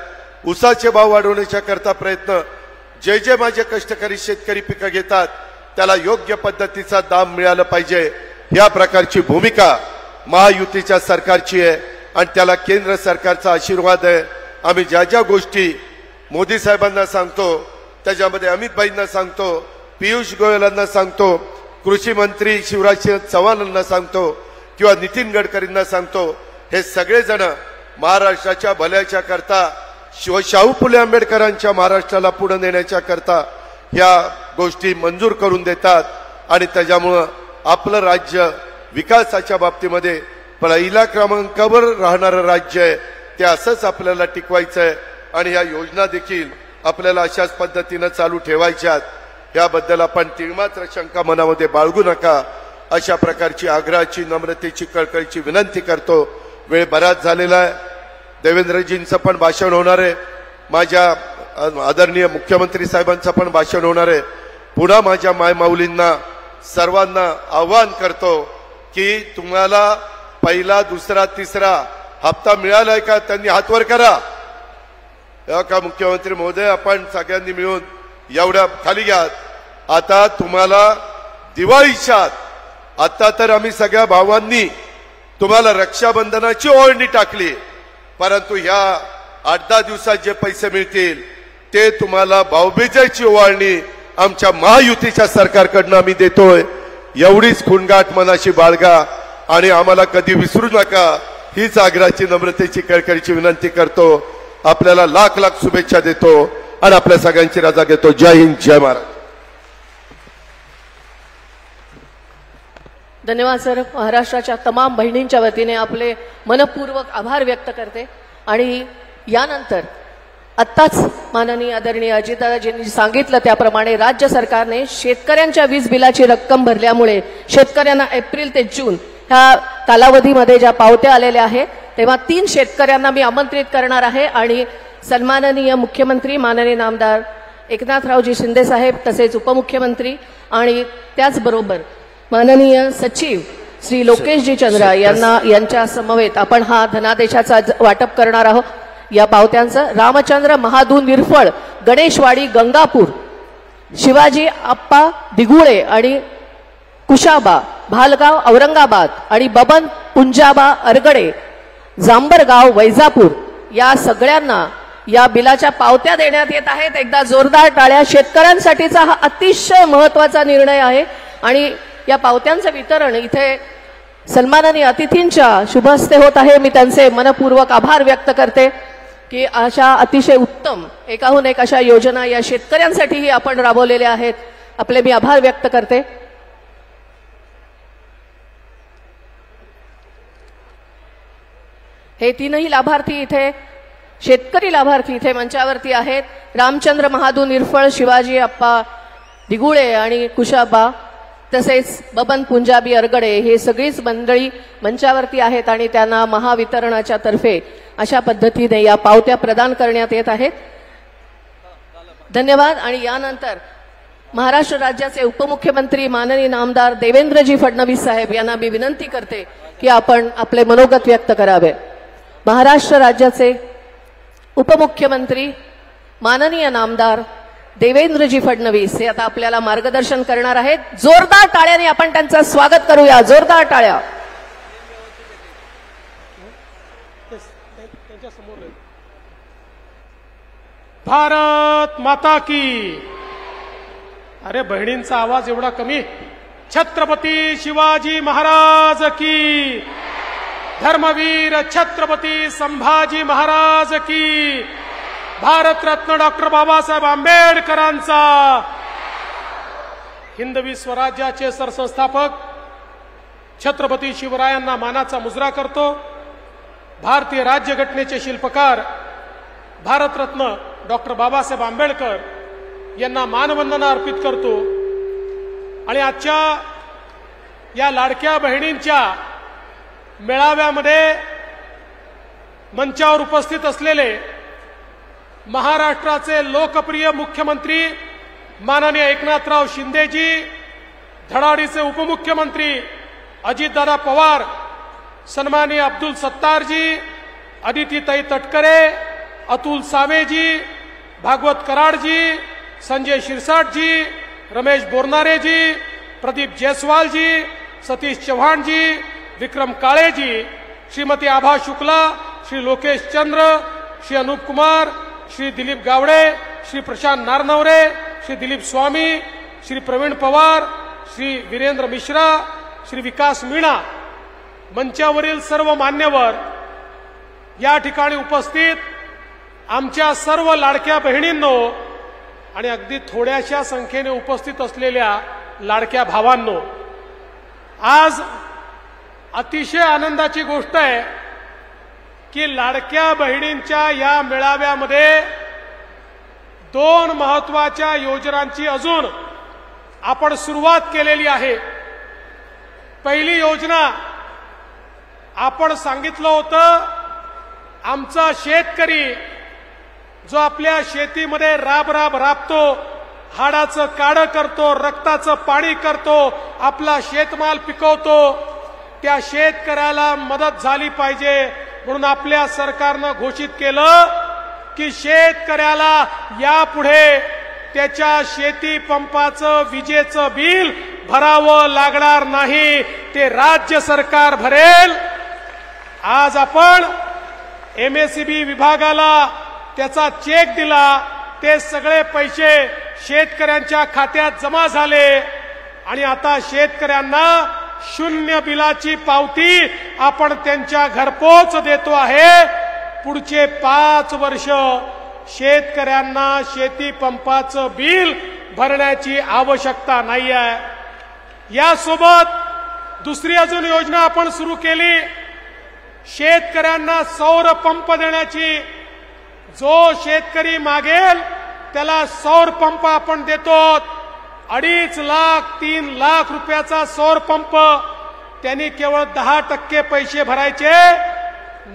ऊसाचे भाव वाढवण्याच्या करता प्रयत्न. जे माझे कष्टकरी शेतकरी पिकं घेतात त्याला योग्य पद्धतीचा दाम मिळालं पाहिजे, या प्रकारची भूमिका महायुतीच्या सरकारची आहे आणि त्याला केंद्र सरकारचा आशीर्वाद आहे. आम्ही ज्या ज्या गोष्टी मोदी साहेबांना सांगतो, त्याच्यामध्ये अमित भाईंना सांगतो, पियुष गोयलांना सांगतो, कृषी मंत्री शिवराज सिंह चौहानांना सांगतो किंवा नितीन गडकरींना सांगतो, हे सगळेजण महाराष्ट्राच्या भल्याच्या करता, शाहू फुले आंबेडकरांच्या महाराष्ट्राला पुढे नेण्याच्या करता या गोष्टी मंजूर करून देतात आणि त्याच्यामुळं आपलं राज्य विकासाच्या बाबतीमध्ये पहिल्या क्रमांकावर राहणारं राज्य आहे, ते असंच आपल्याला टिकवायचं आहे आणि या योजना देखील आपल्याला अशाच पद्धतीनं चालू ठेवायच्यात. याबद्दल आपण तिळमात्र शंका मनामध्ये बाळगू नका, अशा प्रकारची आग्रहाची, नम्रतेची, कळकळीची विनंती करतो. वेळ बराच झालेला आहे. देवेंद्रजींचं पण भाषण होणार आहे, माझ्या आदरणीय मुख्यमंत्री साहेबांचं पण भाषण होणार आहे. पुन्हा माझ्या मायमाऊलींना सर्वांना आवाहन करतो की तुम्हाला पहिला, दुसरा, तिसरा हप्ता मिळालाय का? त्यांनी हात वर करा. का मुख्यमंत्री महोदय, आपण सगळ्यांनी मिळून एवढ्या खाली घ्या. आता तुम्हाला दिवाळीच्या आता तर आम्ही सगळ्या भावांनी तुम्हाला रक्षाबंधनाची ओळणी टाकली, परंतु ह्या 8-10 दिवसात जे पैसे मिळतील ते तुम्हाला भाऊबीजेची ओवाळणी आमच्या महायुतीच्या सरकारकडनं आम्ही देतोय. एवढीच खुणगाठ मनाशी बाळगा आणि आम्हाला कधी विसरू नका, हीच आग्रहाची, नम्रतेची, कळकळीची विनंती करतो. आपल्याला लाख लाख शुभेच्छा देतो आणि आपल्या सगळ्यांची रजा घेतो. जय हिंद, जय महाराज. धन्यवाद सर. महाराष्ट्राच्या तमाम बहिणींच्या वतीने आपले मनपूर्वक आभार व्यक्त करते. आणि यानंतर आत्ताच माननीय आदरणीय अजितदादाजींनी सांगितलं त्याप्रमाणे राज्य सरकारने शेतकऱ्यांच्या वीज बिलाची रक्कम भरल्यामुळे शेतकऱ्यांना एप्रिल ते जून ह्या कालावधीमध्ये ज्या पावत्या आलेल्या आहेत, तेव्हा 3 शेतकऱ्यांना मी आमंत्रित करणार आहे आणि सन्माननीय मुख्यमंत्री माननीय नामदार एकनाथरावजी शिंदे साहेब, तसेच उपमुख्यमंत्री आणि त्याचबरोबर माननीय सचिव श्री लोकेशजी चंद्रा यांच्या समवेत आपण हा धनादेशाचा वाटप करणार आहोत. या पावत्यांचं रामचंद्र महादू निरफळ, गणेशवाडी, गंगापूर, शिवाजी आप्पा दिगुळे आणि कुशाबा, भालगाव, औरंगाबाद आणि बबन पुंजाबा अरगडे, जांबरगाव, वैजापूर या सगळ्यांना या बिलाच्या पावत्या देण्यात येत आहेत. एकदा जोरदार टाळ्या. शेतकऱ्यांसाठीचा हा अतिशय महत्वाचा निर्णय आहे आणि या पावत्यांचं वितरण इथे सन्माननीय अतिथींच्या शुभ हस्ते होत आहे. मी त्यांचे मनपूर्वक आभार व्यक्त करते की अशा अतिशय उत्तम एकाहून एक अशा योजना या शेतकऱ्यांसाठीही आपण राबवलेल्या आहेत. आपले मी आभार व्यक्त करते. हे 3ही लाभार्थी इथे, शेतकरी लाभार्थी इथे मंचावरती आहेत. रामचंद्र महादू निरफळ, शिवाजी आप्पा दिगुळे आणि कुशाबा, तसेच बबन पुंजाबी अरगडे, हे सगळीच मंडळी मंचावरती आहेत आणि त्यांना महावितरणाच्या तर्फे अशा पद्धतीने या पावत्या प्रदान करण्यात येत आहेत. धन्यवाद. आणि यानंतर महाराष्ट्र राज्याचे उपमुख्यमंत्री माननीय नामदार देवेंद्रजी फडणवीस साहेब यांना मी विनंती करते की आपण आपले मनोगत व्यक्त करावे. महाराष्ट्र राज्याचे उपमुख्यमंत्री माननीय नामदार देवेंद्रजी फडणवीस हे आता आपल्याला मार्गदर्शन करणार आहेत. जोरदार टाळ्याने आपण त्यांचं स्वागत करूया. जोरदार टाळ्या. भारत माता की. अरे बहिणींचा आवाज एवढा कमी. छत्रपती शिवाजी महाराज की. धर्मवीर छत्रपती संभाजी महाराज की. भारतरत्न डॉक्टर बाबासाहेब आंबेडकरांचा. हिंदवी स्वराज्याचे सरसंस्थापक छत्रपती शिवरायांना मानाचा मुजरा करतो. भारतीय राज्यघटनेचे शिल्पकार भारतरत्न डॉक्टर बाबासाहेब आंबेडकर यांना मानवंदना अर्पित करतो. आणि आजच्या या लाडक्या बहिणींच्या मेळाव्यामध्ये मंचावर उपस्थित असलेले महाराष्ट्राचे लोकप्रिय मुख्यमंत्री माननीय एकनाथराव शिंदेजी, धडाडीचे उपमुख्यमंत्री अजितदादा पवार, सन्माननीय अब्दुल सत्तारजी, अदितीताई तटकरे, अतुल सावेजी, भागवत कराडजी, संजय शिरसाटजी, रमेश बोरनारेजी, प्रदीप जयस्वालजी, सतीश चव्हाणजी, विक्रम काळेजी, श्रीमती आभा शुक्ला, श्री लोकेश चंद्र, श्री अनूप कुमार, श्री दिलीप गावडे, श्री प्रशांत नारनवरे, श्री दिलीप स्वामी, श्री प्रवीण पवार, श्री वीरेंद्र मिश्रा, श्री विकास मीणा, मंचावरील सर्व मान्यवर, या ठिकाणी उपस्थित आमच्या सर्व लाडक्या बहिणींनो आणि अगदी थोड्याशा संख्येने उपस्थित असलेल्या लाडक्या भावांनो, आज अतिशय आनंदाची गोष्ट आहे की लाडक्या बहिणींच्या या मेळाव्यामध्ये दोन महत्वाच्या योजनांची अजून आपण सुरुवात केलेली आहे. पहिली योजना आपण सांगितलं होतं, आमचा शेतकरी जो आपल्या शेतीमध्ये राबतो, हाडाचं काढं करतो, रक्ताचं पाणी करतो, आपला शेतमाल पिकवतो, त्या शेतकऱ्याला मदत झाली पाहिजे म्हणून आपल्या सरकारनं घोषित केलं की शेतकऱ्याला यापुढे त्याच्या शेती पंपाचं विजेचं बिल भरावं लागणार नाही, ते राज्य सरकार भरेल. आज आपण MSEB विभागाला त्याचा चेक दिला, ते सगळे पैसे शेतकऱ्यांच्या खात्यात जमा झाले आणि आता शेतकऱ्यांना शून्य बिलाची पावती आपण त्यांच्या घरपोच देतो आहे. पुढचे 5 वर्ष शेतकऱ्यांना शेती पंपाचं बिल भरण्याची आवश्यकता नाही आहे. यासोबत दुसरी अजून योजना आपण सुरू केली, शेतकऱ्यांना सौर पंप देण्याची. जो शेतकरी मागेल त्याला सौर पंप आपण देतो. 2.5 लाख 3 लाख रुपयाचा सौर पंप, त्यांनी केवळ 10% पैसे भरायचे,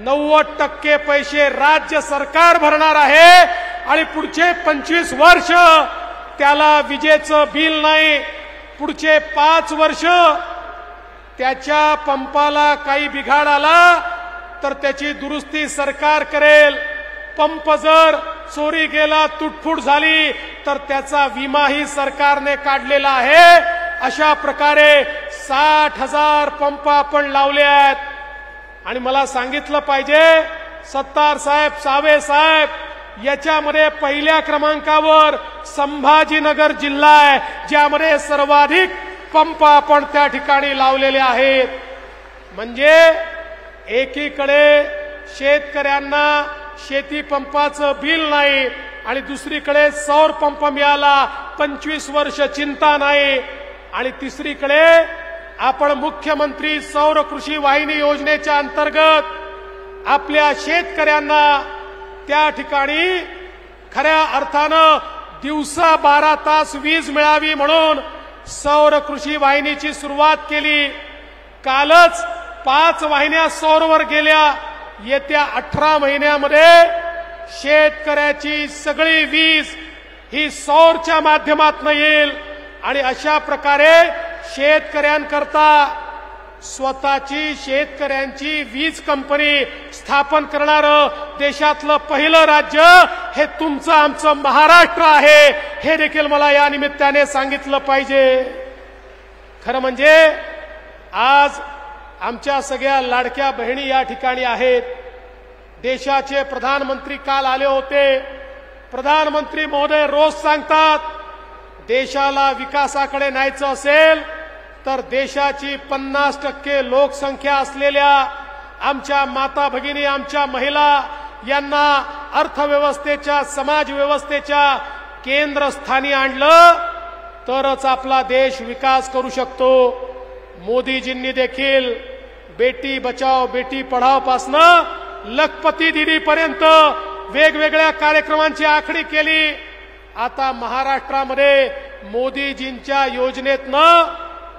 90% पैसे राज्य सरकार भरणार आहे आणि पुढचे 25 वर्ष त्याला विजेचं बिल नाही. पुढचे 5 वर्ष त्याच्या पंपाला काही बिघाड आला तर त्याची दुरुस्ती सरकार करेल. पंप जर चोरी गेला, तुटफूट झाली तर त्याचा विमाही सरकारने काढलेला आहे. अशा प्रकारे 60,000 पंप आपण लावले आहेत. आणि मला सांगितलं पाहिजे, सत्तार साहेब, सावे साहेब, याच्यामध्ये पहिल्या क्रमांकावर संभाजीनगर जिल्हा आहे, ज्यामध्ये सर्वाधिक पंप आपण त्या ठिकाणी लावलेले आहेत. म्हणजे एकीकडे शेतकऱ्यांना शेती पंपाचं बिल नाही आणि दुसरीकडे सौर पंप मिळाला, 25 वर्ष चिंता नाही. आणि तिसरीकडे आपण मुख्यमंत्री सौर कृषी वाहिनी योजनेच्या अंतर्गत आपल्या शेतकऱ्यांना त्या ठिकाणी खऱ्या अर्थानं दिवसा 12 तास वीज मिळावी म्हणून सौर कृषी वाहिनीची सुरुवात केली. कालच 5 वाहिन्या सौरवर गेल्या. येत्या 18 महिन्यामध्ये शेतकऱ्याची सगळी वीज ही सौरच्या माध्यमातून येईल आणि अशा प्रकारे शेतकऱ्यांकरता स्वतःची शेतकऱ्यांची वीज कंपनी स्थापन करणारं देशातलं पहिलं राज्य हे तुमचं आमचं महाराष्ट्र आहे, हे देखील मला या निमित्ताने सांगितलं पाहिजे. खरं म्हणजे आज आमच्या सगळ्या लाडक्या बहिणी या ठिकाणी आहेत. देशाचे प्रधानमंत्री काल आले होते. प्रधानमंत्री महोदय रोज सांगतात, देशाला विकासाकडे न्यायचं असेल तर देशाची 50% लोकसंख्या असलेल्या आमच्या माता भगिनी, आमच्या महिला यांना अर्थव्यवस्थेच्या, समाज व्यवस्थेच्या केंद्रस्थानी आणलं तरच आपला देश विकास करू शकतो. मोदीजींनी देखील बेटी बचाओ बेटी पढाओ पासनं लखपती दीदी पर्यंत वेगवेगळ्या कार्यक्रमांची आखणी केली. आता महाराष्ट्रामध्ये मोदीजींच्या योजनेतनं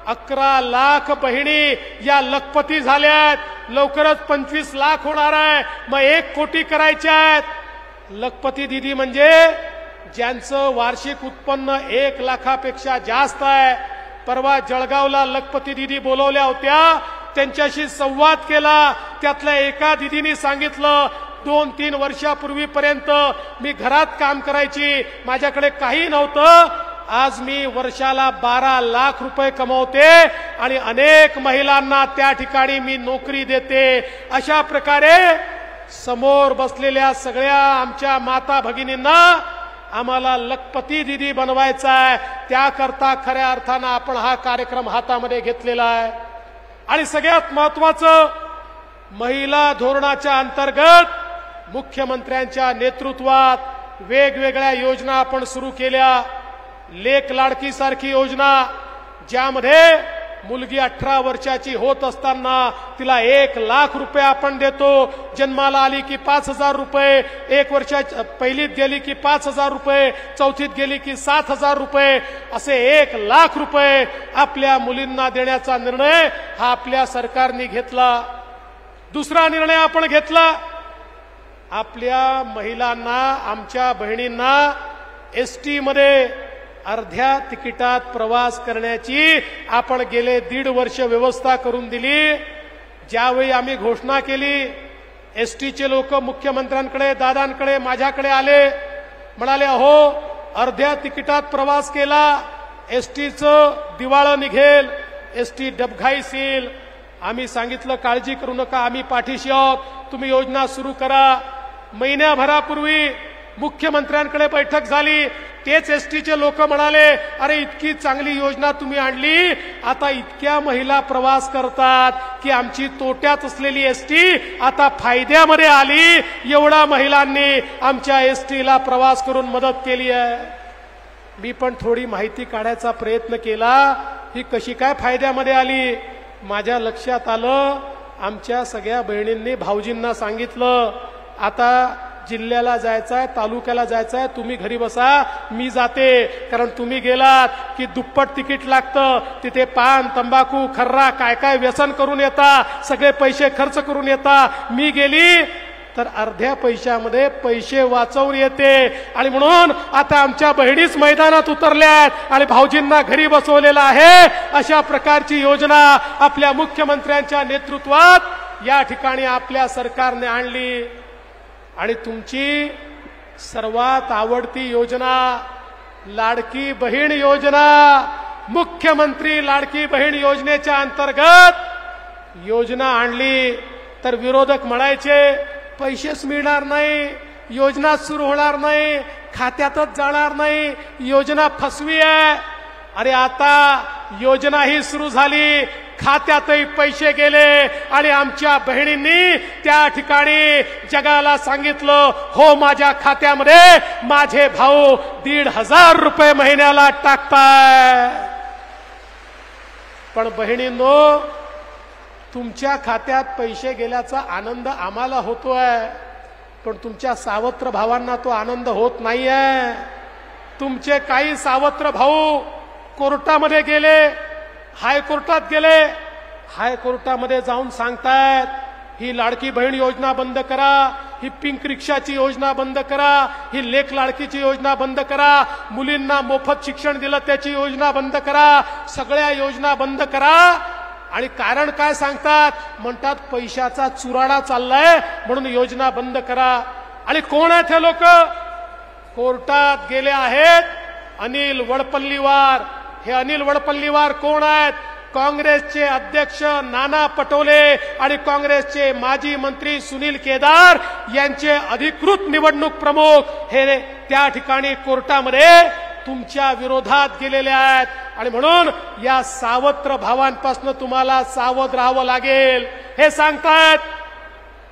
11 लाख बहिणी या लखपती झाल्यात. लवकरच 25 लाख होणार आहे. मग 1 कोटी करायच्या आहेत. लखपती दीदी म्हणजे ज्यांचं वार्षिक उत्पन्न 1 लाखापेक्षा जास्त आहे. परवा जळगावला लखपती दीदी बोलवल्या होत्या, त्यांच्याशी संवाद केला. त्यातल्या एका दीदींनी सांगितलं, 2-3 वर्षापूर्वीपर्यंत मी घरात काम करायची, माझ्याकडे काही नव्हतं. आज मी वर्षाला 12 लाख रुपये कमवते आणि अनेक महिलांना त्या ठिकाणी मी नोकरी देते. अशा प्रकारे समोर बसलेल्या सगळ्या आमच्या माता भगिनींना आम्हाला लखपती दिदी बनवायचा आहे. त्याकरता खऱ्या अर्थानं आपण हा कार्यक्रम हातामध्ये घेतलेला आहे. आणि सगळ्यात महत्वाचं, महिला धोरणाच्या अंतर्गत मुख्यमंत्र्यांच्या नेतृत्वात वेगवेगळ्या योजना आपण सुरू केल्या. लेक लाडकी सारखी योजना, ज्यामध्ये मुलगी 18 वर्षाची होत असताना तिला 1 लाख रुपये आपण देतो. जन्माला आली की 5,000 रुपये, 1 वर्षाची पहिलीत गेली की 5,000 रुपये, चौथीत गेली की 7,000 रुपये, असे 1 लाख रुपये आपल्या मुलींना देण्याचा निर्णय हा आपल्या सरकारने घेतला. दुसरा निर्णय आपण घेतला, आपल्या महिलांना, आमच्या बहिणींना एसटी मध्ये अर्ध्या तिकिटात प्रवास करण्याची आपण गेले 1.5 वर्ष व्यवस्था करून दिली. ज्यावेळी आम्ही घोषणा केली, एसटीचे लोक मुख्यमंत्र्यांकडे, दादांकडे, माझ्याकडे आले, म्हणाले अहो अर्ध्या तिकिटात प्रवास केला एसटीचं दिवाळं निघेल, एसटी डबघाईसील. आम्ही सांगितलं काळजी करू नका, आम्ही पाठीशी आहोत, तुम्ही योजना सुरू करा. महिन्याभरापूर्वी मुख्यमंत्र्यांकडे बैठक झाली. तेच एसटीचे लोक म्हणाले अरे इतकी चांगली योजना तुम्ही आणली, आता इतक्या महिला प्रवास करतात की आमची तोट्यात असलेली एसटी आता फायद्यामध्ये आली. एवढा महिलांनी आमच्या एसटीला प्रवास करून मदत केली आहे. मी पण थोडी माहिती काढायचा प्रयत्न केला, ही कशी काय फायद्यामध्ये आली. माझ्या लक्षात आलं, आमच्या सगळ्या बहिणींनी भाऊजींना सांगितलं आता जिल्ह्याला जायचंय, तालुक्याला जायचंय, तुम्ही घरी बसा, मी जाते. कारण तुम्ही गेलात की दुप्पट तिकीट लागतं, तिथे पान, तंबाखू, खर्रा, काय काय व्यसन करून येता, सगळे पैसे खर्च करून येता. मी गेली तर अर्ध्या पैशामध्ये पैसे वाचवून येते. आणि म्हणून आता आमच्या बहिणीच मैदानात उतरल्यात आणि भाऊजींना घरी बसवलेला आहे. अशा प्रकारची योजना आपल्या मुख्यमंत्र्यांच्या नेतृत्वात या ठिकाणी आपल्या सरकारने आणली. आणि तुमची सर्वात आवडती योजना लाडकी बहीण योजना, मुख्यमंत्री लाडकी बहीण योजनेच्या अंतर्गत योजना आणली तर विरोधक म्हणायचे पैसेच मिळणार नाही, योजना सुरू होणार नाही, खात्यातच जाणार नाही, योजना फसवी आहे. अरे आता योजना ही सुरू झाली, खात्यातही पैसे गेले आणि आमच्या बहिणींनी त्या ठिकाणी जगाला सांगितलं हो माझ्या खात्यामध्ये माझे भाऊ 1,500 रुपये महिन्याला टाकताय. पण बहिणींनो, तुमच्या खात्यात पैसे गेल्याचा आनंद आम्हाला होतोय, पण तुमच्या सावत्र भावांना तो आनंद होत नाहीये. तुमचे काही सावत्र भाऊ कोर्टामध्ये गेले, हायकोर्टात गेले, हायकोर्टामध्ये जाऊन सांगतायत ही लाडकी बहीण योजना बंद करा, ही पिंक रिक्षाची योजना बंद करा, ही लेक लाडकीची योजना बंद करा, मुलींना मोफत शिक्षण दिलं त्याची योजना बंद करा, सगळ्या योजना बंद करा. आणि कारण काय सांगतात, म्हणतात पैशाचा चुराडा चाललाय म्हणून योजना बंद करा. आणि कोण आहेत हे लोक? कोर्टात गेले आहेत अनिल वडपल्लीवार. हे अनिल वडपल्लीवार कोण आहेत? काँग्रेसचे अध्यक्ष नाना पटोले आणि काँग्रेसचे माजी मंत्री सुनील केदार यांचे अधिकृत निवडणूक प्रमुख हे त्या ठिकाणी कोर्टामध्ये तुमच्या विरोधात गेलेले आहेत. आणि म्हणून या सावत्र भावांपासून तुम्हाला सावध राहावं लागेल. हे सांगतात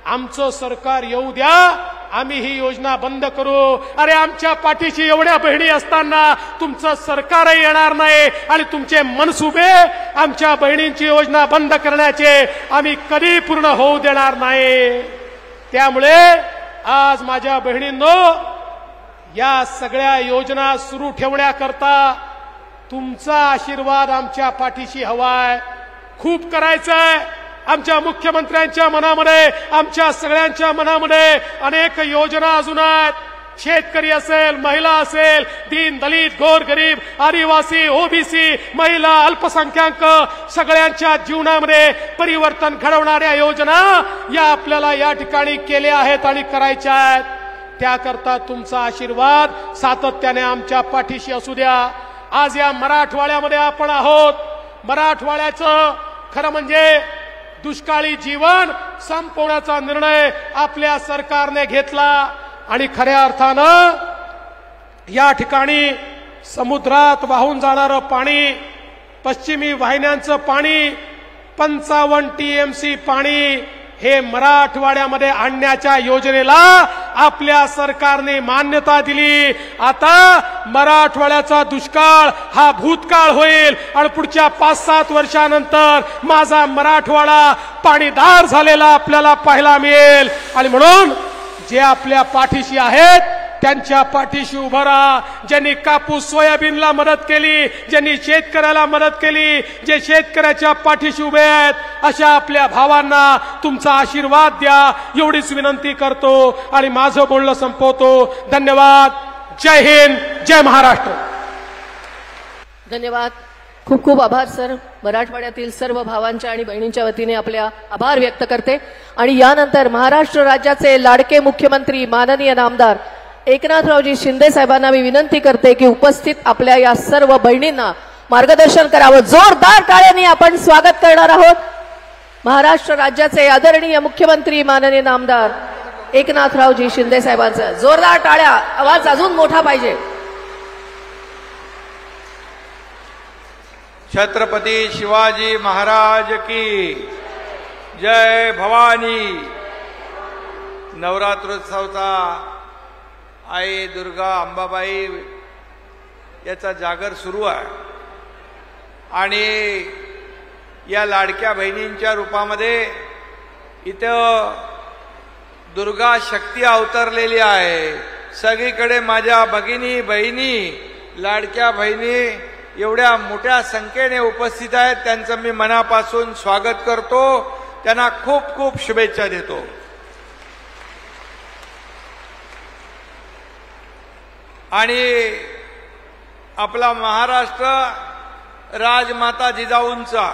आमचं सरकार येऊ द्या, आम्ही ही योजना बंद करू. अरे आमच्या पाठीशी एवढ्या बहिणी असताना तुमचं सरकारही येणार नाही आणि तुमचे मनसुबे आमच्या बहिणींची योजना बंद करण्याचे आम्ही कधी पूर्ण होऊ देणार नाही. त्यामुळे आज माझ्या बहिणींनो, या सगळ्या योजना सुरू ठेवण्याकरता तुमचा आशीर्वाद आमच्या पाठीशी हवाय. खूप करायचंय. आमच्या मुख्यमंत्र्यांच्या मनामध्ये, आमच्या सगळ्यांच्या मनामध्ये अनेक योजना अजून आहेत. शेतकरी असेल, महिला असेल, दीन दलित, गोरगरीब, आदिवासी, ओबीसी, महिला, अल्पसंख्याक सगळ्यांच्या जीवनामध्ये परिवर्तन घडवणाऱ्या योजना या आपल्याला या ठिकाणी केल्या आहेत आणि करायच्या आहेत. त्याकरता तुमचा आशीर्वाद सातत्याने आमच्या पाठीशी असू द्या. आज या मराठवाड्यामध्ये आपण आहोत. मराठवाड्याचं खरं म्हणजे दुष्काळी जीवन संपवण्याचा निर्णय आपल्या सरकारने घेतला आणि खऱ्या अर्थानं या ठिकाणी समुद्रात वाहून जाणारं पाणी, पश्चिमी वाहिन्यांचं पाणी, 55 TMC पाणी हे मराठवाड्यामध्ये आणण्याच्या योजनेला आपल्या सरकारने मान्यता दिली. आता मराठवाड्याचा दुष्काळ हा भूतकाळ होईल आणि पुढच्या 5-7 वर्षानंतर माझा मराठवाडा पाणीदार झालेला आपल्याला पाहायला मिळेल. आणि म्हणून जे आपल्या पाठीशी आहेत त्यांच्या पाठीशी उभं राहा. ज्यांनी कापूस सोयाबीनला मदत केली, ज्यांनी शेतकऱ्याला मदत केली, जे शेतकऱ्याच्या पाठीशी उभे आहेत, अशा आपल्या भावांना तुमचा आशीर्वाद द्या एवढीच विनंती करतो आणि माझं बोलणं संपवतो. धन्यवाद. जय हिंद, जय महाराष्ट्र. धन्यवाद. खूप खूप आभार सर. मराठवाड्यातील सर्व भावांच्या आणि बहिणींच्या वतीने आपल्या आभार व्यक्त करते. आणि यानंतर महाराष्ट्र राज्याचे लाडके मुख्यमंत्री माननीय नामदार एकनाथरावजी शिंदे साहेबांना मी विनंती करते की उपस्थित आपल्या या सर्व बहिणींना मार्गदर्शन करावं. जोरदार टाळ्यांनी आपण स्वागत करणार आहोत. महाराष्ट्र राज्याचे आदरणीय मुख्यमंत्री माननीय नामदार एकनाथरावजी शिंदे साहेबांचं जोरदार टाळ्या. आवाज अजून मोठा पाहिजे. छत्रपती शिवाजी महाराज की जय. भवानी. नवरात्रोत्सवचा आई दुर्गा अंबाबाई याचा जागर सुरू आहे आणि या लाडक्या बहिणींच्या रूपामध्ये इथं दुर्गा शक्ती अवतरलेली आहे. सगळीकडे माझ्या भगिनी बहिणी, लाडक्या बहिणी एवढ्या मोठ्या संख्येने उपस्थित आहेत. त्यांचं मी मनापासून स्वागत करतो. त्यांना खूप खूप शुभेच्छा देतो. आणि आपला महाराष्ट्र राजमाता जिजाऊंचा,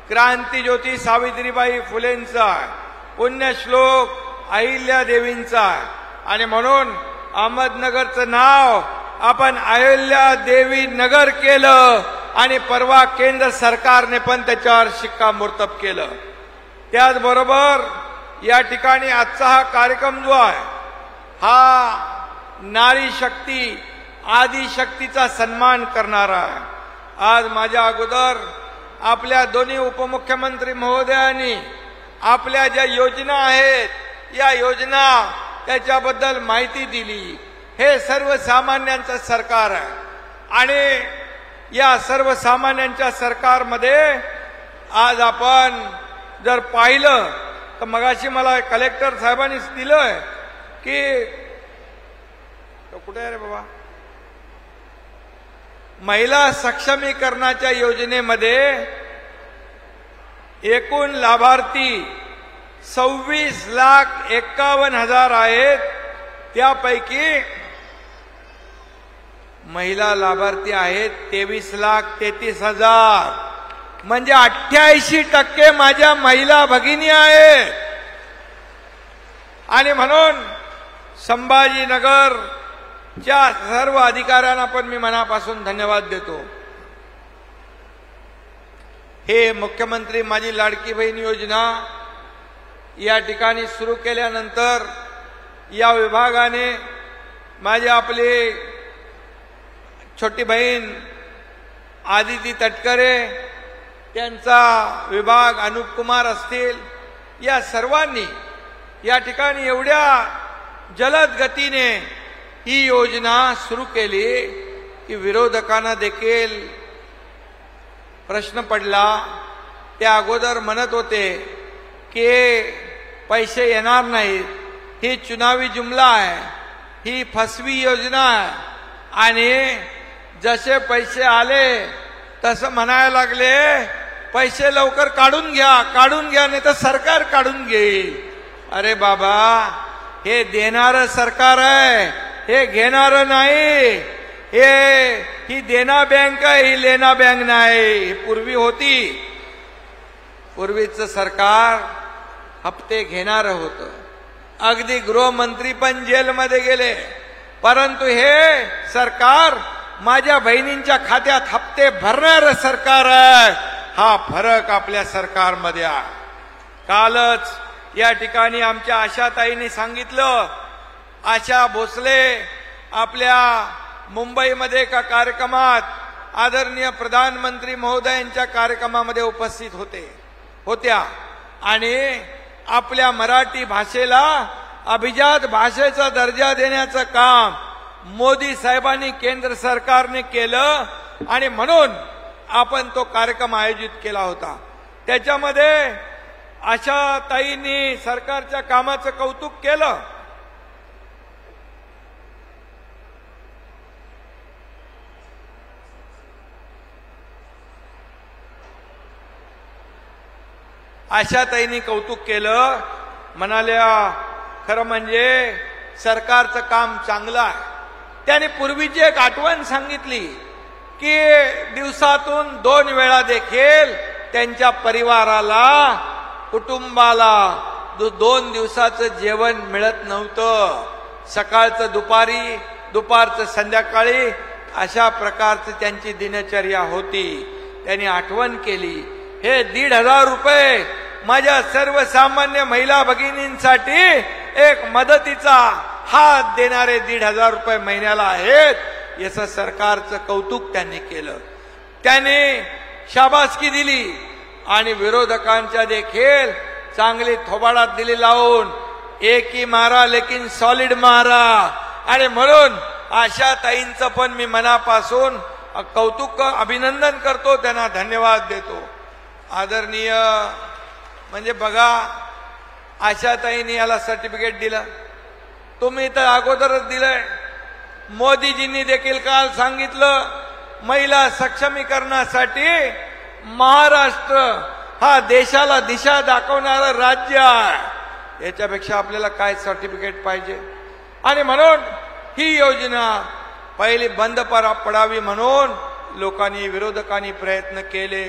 क्रांतीज्योती सावित्रीबाई फुलेंचा, पुण्यश्लोक अहिल्यादेवींचा आणि म्हणून अहमदनगरचं नाव आपण अहिल्या देवी नगर केलं आणि परवा केंद्र सरकारने पण त्याच्यावर शिक्कामोर्तब केलं. त्याचबरोबर या ठिकाणी आजचा हा कार्यक्रम जो आहे हा नारी शक्ती, आदिशक्तीचा सन्मान करणारा आहे. आज माझ्या अगोदर आपल्या दोन्ही उपमुख्यमंत्री महोदयांनी आपल्या ज्या योजना आहेत या योजना त्याच्याबद्दल माहिती दिली. हे सर्वसामान्यांचं सरकार आहे आणि या सर्वसामान्यांच्या सरकारमध्ये आज आपण जर पाहिलं तर मगाशी मला कलेक्टर साहेबांनी दिलंय की कुठे आहे रे बाबा, महिला सक्षमीकरणाच्या योजनेमध्ये एकूण लाभार्थी 26,51,000 आहेत. त्यापैकी महिला लाभार्थी आहेत 23,33,000. म्हणजे 88% माझ्या महिला भगिनी आहेत. आणि म्हणून संभाजीनगरच्या सर्व अधिकाऱ्यांना पण मी मनापासून धन्यवाद देतो. हे मुख्यमंत्री माझी लाडकी बहीण योजना या ठिकाणी सुरू केल्यानंतर या विभागाने माझी आपली छोटी बहीण आदिती तटकरे, त्यांचा विभाग अनुप कुमार असतील, या सर्वांनी या ठिकाणी एवढ्या जलद गतीने ही योजना सुरू केली की विरोधकांना देखील प्रश्न पडला. त्या अगोदर म्हणत होते की पैसे येणार नाहीत, ही चुनावी जुमला आहे, ही फसवी योजना आहे. आणि जसे पैसे आले तसं म्हणायला लागले पैसे लवकर काढून घ्या, काढून घ्या, नाही तर सरकार काढून घेईल. अरे बाबा, हे देणारं सरकार आहे, हे घेणारं नाही. ही देना बँक आहे, ही लेना बँक नाही. पूर्वी होती, पूर्वीचं सरकार हप्ते घेणारं होतं. अगदी गृहमंत्री पण जेलमध्ये गेले. परंतु हे सरकार माझ्या बहिणींच्या खात्यात हप्ते भरणारं सरकार आहे. हा फरक आपल्या सरकारमध्ये आहे. कालच या ठिकाणी आमच्या आशाताईंनी सांगितलं, आशा भोसले आपल्या मुंबईमध्ये एका कार्यक्रमात आदरणीय प्रधानमंत्री महोदयांच्या कार्यक्रमामध्ये उपस्थित होत्या आणि आपल्या मराठी भाषेला अभिजात भाषेचा दर्जा देण्याचं काम मोदी साहेबांनी केंद्र सरकारने केलं आणि म्हणून आपण तो कार्यक्रम आयोजित केला होता. त्याच्यामध्ये आशाताईंनी सरकारच्या कामाचं कौतुक केलं. आशाताईंनी कौतुक केलं, म्हणाल्या खरं म्हणजे सरकारचं काम चांगलं आहे. त्याने पूर्वीची एक आठवण सांगितली की दिवसातून 2 वेळा देखील त्यांच्या परिवाराला कुटुंबाला 2 दिवसाचं जेवण मिळत नव्हतं. सकाळचं दुपारी, दुपारचं संध्याकाळी अशा प्रकारची त्यांची दिनचर्या होती. त्यांनी आठवण केली, हे 1,500 रुपये माझ्या सर्वसामान्य महिला भगिनींसाठी एक मदतीचा हात देणारे 1,500 रुपये महिन्याला आहेत. याचं सरकारचं कौतुक त्यांनी केलं. त्याने शाबासकी दिली आणि विरोधकांच्या देखील चांगली थोबाडात दिली लावून, एक ही मारा लेकिन सॉलिड मारा. आणि म्हणून आशाताईंचं पण मी मनापासून कौतुक अभिनंदन करतो, त्यांना धन्यवाद देतो. आदरणीय म्हणजे बघा, आशाताईंनी याला सर्टिफिकेट दिलं, तुम्ही तर अगोदरच दिलंय. मोदीजींनी देखील काल सांगितलं, महिला सक्षमीकरणासाठी महाराष्ट्र हा देशाला दिशा दाखवणारं राज्य आहे. याच्यापेक्षा आपल्याला काय सर्टिफिकेट पाहिजे. आणि म्हणून ही योजना पहिली बंद पडावी म्हणून लोकांनी, विरोधकांनी प्रयत्न केले.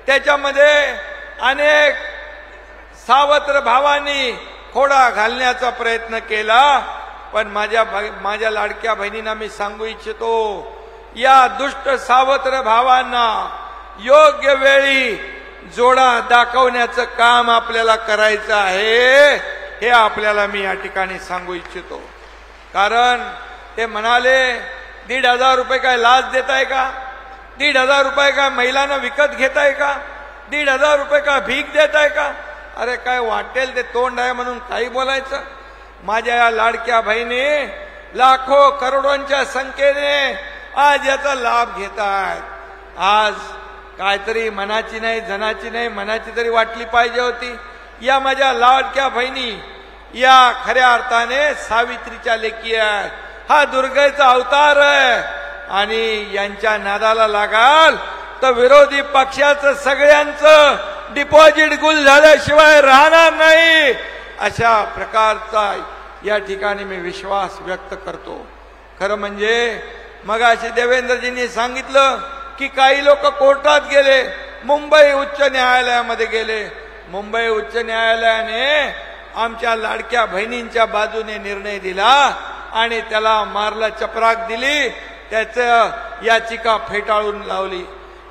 त्याच्यामध्ये अनेक सावत्र भावांनी खोडा घालण्याचा प्रयत्न केला. पण माझ्या लाडक्या बहिणींना मी सांगू इच्छितो, या दुष्ट सावत्र भावांना योग्य वेळी जोडा दाखवण्याचं काम आपल्याला करायचं आहे. हे आपल्याला मी या ठिकाणी सांगू इच्छितो. कारण ते म्हणाले 1,500 रुपये काय लाच देताय का? 1,500 रुपये काय महिलांना विकत घेताय का? 1,500 रुपये का भीक देताय का? अरे काय वाटेल ते तोंड आहे म्हणून काही बोलायचं. माझ्या या लाडक्या बहिणी लाखो करोडोंच्या संख्येने आज याचा लाभ घेत आहेत. आज काहीतरी मनाची नाही, जनाची नाही, मनाची तरी वाटली पाहिजे होती. या माझ्या लाडक्या बहिणी या खऱ्या अर्थाने सावित्रीच्या लेकी आहेत. हा दुर्गेचा अवतार आहे आणि यांच्या नादाला लागाल तर विरोधी पक्षाचं सगळ्यांचं डिपॉझिट गुल झाल्याशिवाय राहणार नाही. अशा प्रकारचा या ठिकाणी मी विश्वास व्यक्त करतो. खरं म्हणजे मगाशी देवेंद्रजींनी सांगितलं की काही लोक कोर्टात गेले, मुंबई उच्च न्यायालयामध्ये गेले. मुंबई उच्च न्यायालयाने आमच्या लाडक्या बहिणींच्या बाजूने निर्णय दिला आणि त्याला मारला, चपराक दिली, त्याचं याचिका फेटाळून लावली.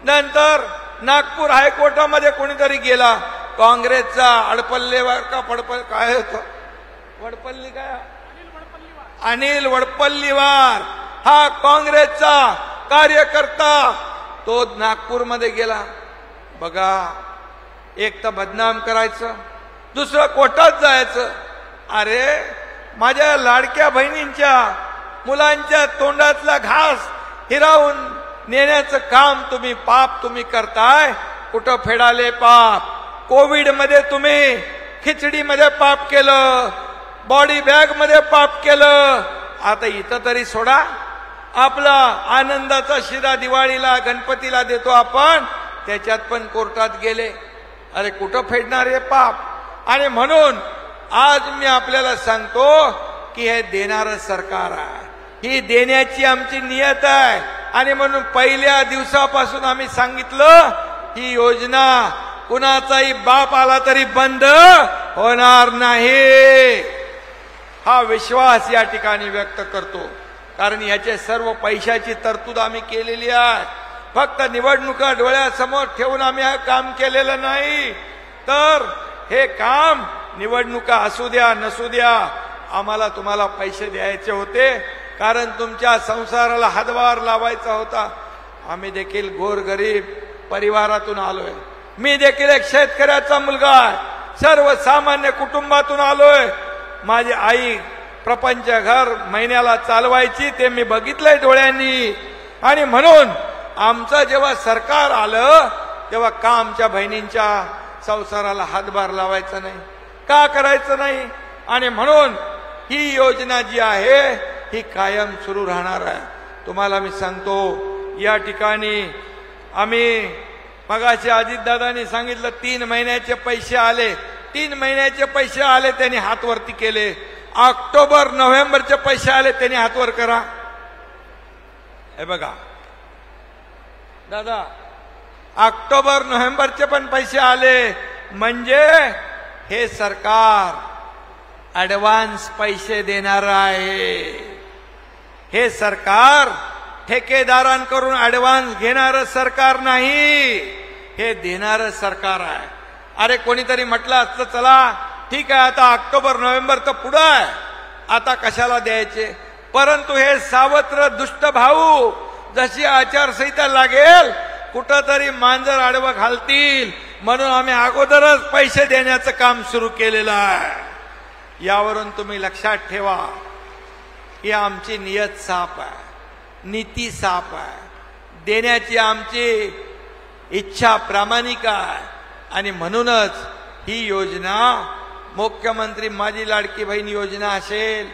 नंतर नागपूर हायकोर्टामध्ये कोणीतरी गेला, काँग्रेसचा अडपल्लेवार का काय होतं, वडपल्ली काय, अनिल वडपल्लीवार हा काँग्रेसचा कार्यकर्ता, तो नागपूरमध्ये गेला. बघा, एक तर बदनाम करायचं, दुसरं कोर्टात जायचं. अरे माझ्या लाडक्या बहिणींच्या मुलांच्या तोंडातला घास हिरावून नेण्याचं काम तुम्ही, पाप तुम्ही करताय. कुठं फेडाले पाप. कोविड मध्ये तुम्ही खिचडीमध्ये पाप केलं, बॉडी बॅग मध्ये पाप केलं. आता इथं तरी सोडा. आपला आनंदाचा शिरा दिवाळीला गणपतीला देतो आपण, त्याच्यात पण कोर्टात गेले. अरे कुठं फेडणार हे पाप. आणि म्हणून आज मी आपल्याला सांगतो की हे देणारं सरकार आहे, ही देण्याची आमची नियत आहे. आणि म्हणून पहिल्या दिवसापासून आम्ही सांगितलं ही योजना कुणाचाही बाप आला तरी बंद होणार नाही. हा विश्वास या ठिकाणी व्यक्त करतो. कारण याचे सर्व पैशाची तरतूद आम्ही केलेली आहे. फक्त निवडणुका डोळ्यासमोर ठेवून आम्ही हे काम केलेलं नाही, तर हे काम निवडणुका असू द्या नसू द्या आम्हाला तुम्हाला पैसे द्यायचे होते, कारण तुमच्या संसाराला हातभार लावायचा होता. आम्ही देखील गोरगरीब परिवारातून आलोय. मी देखील एक शेतकऱ्याचा मुलगा आहे, सर्वसामान्य कुटुंबातून आलोय. माझी आई प्रपंच घर महिन्याला चालवायची, ते मी बघितलंय डोळ्यांनी. आणि म्हणून आमचं जेव्हा सरकार आलं तेव्हा का आमच्या बहिणींच्या संसाराला हातभार लावायचा नाही, का करायचं नाही. आणि म्हणून ही योजना जी आहे ही कायम सुरू राहणार आहे. तुम्हाला मी सांगतो, या ठिकाणी आम्ही मगाशी अजितदादांनी सांगितलं 3 महिन्याचे पैसे आले. 3 महिन्याचे पैसे आले त्यांनी हात वरती केले. ऑक्टोबर नोव्हेंबरचे पैसे आले त्यांनी हात वर करा. हे बघा दादा, ऑक्टोबर नोव्हेंबरचे पण पैसे आले, म्हणजे हे सरकार ऍडव्हान्स पैसे देणार आहे. हे सरकार ठेकेदारांकडून ऍडव्हान्स घेणारं सरकार नाही, हे देणारं सरकार आहे. अरे कोणीतरी म्हटलं असतं चला ठीक आहे, आता ऑक्टोबर नोव्हेंबर तर पुढं आहे, आता कशाला द्यायचे. परंतु हे सावत्र दुष्ट भाऊ जशी आचारसंहिता लागेल कुठंतरी मांजर आडवं घालतील, म्हणून आम्ही अगोदरच पैसे देण्याचं काम सुरू केलेलं आहे. यावरून तुम्ही लक्षात ठेवा की आमची नियत साफ आहे, नीती साफ आहे, देण्याची आमची इच्छा प्रामाणिक आहे. आणि म्हणूनच ही योजना मुख्यमंत्री माझी लाडकी बहीण योजना असेल,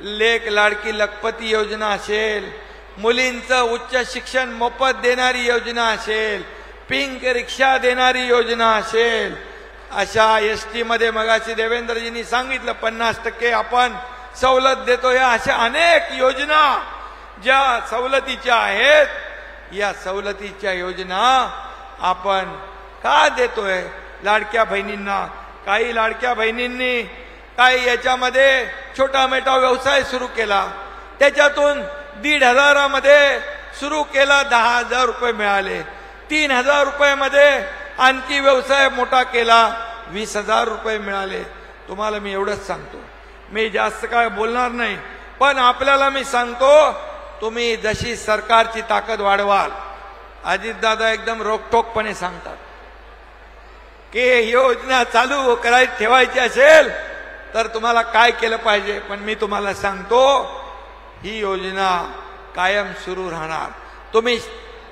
लेक लाडकी लखपती योजना असेल, मुलींचं उच्च शिक्षण मोफत देणारी योजना असेल, पिंक रिक्षा देणारी योजना असेल, अशा एसटी मध्ये मगाशी देवेंद्रजींनी सांगितलं 50% आपण सवलत देतो. या अशा अनेक योजना ज्या सवलतीच्या आहेत, या सवलतीच्या योजना आपण का देतोय लाडक्या बहिणींना. काही लाडक्या बहिणींनी काही याच्यामध्ये छोटा मोठा व्यवसाय सुरू केला, त्याच्यातून 1,500 मध्ये सुरू केला, 10,000 रुपये मिळाले. 3,000 रुपयामध्ये आणखी व्यवसाय मोठा केला, 20,000 रुपये मिळाले. तुम्हाला मी एवढंच सांगतो, मी जास्त काय बोलणार नाही, पण आपल्याला मी सांगतो तुम्ही जशी सरकारची ताकद वाढवाल, अजितदादा एकदम रोखठोकपणे सांगतात की योजना चालू करायची ठेवायची असेल तर तुम्हाला काय केलं पाहिजे. पण मी तुम्हाला सांगतो ही योजना कायम सुरू राहणार. तुम्ही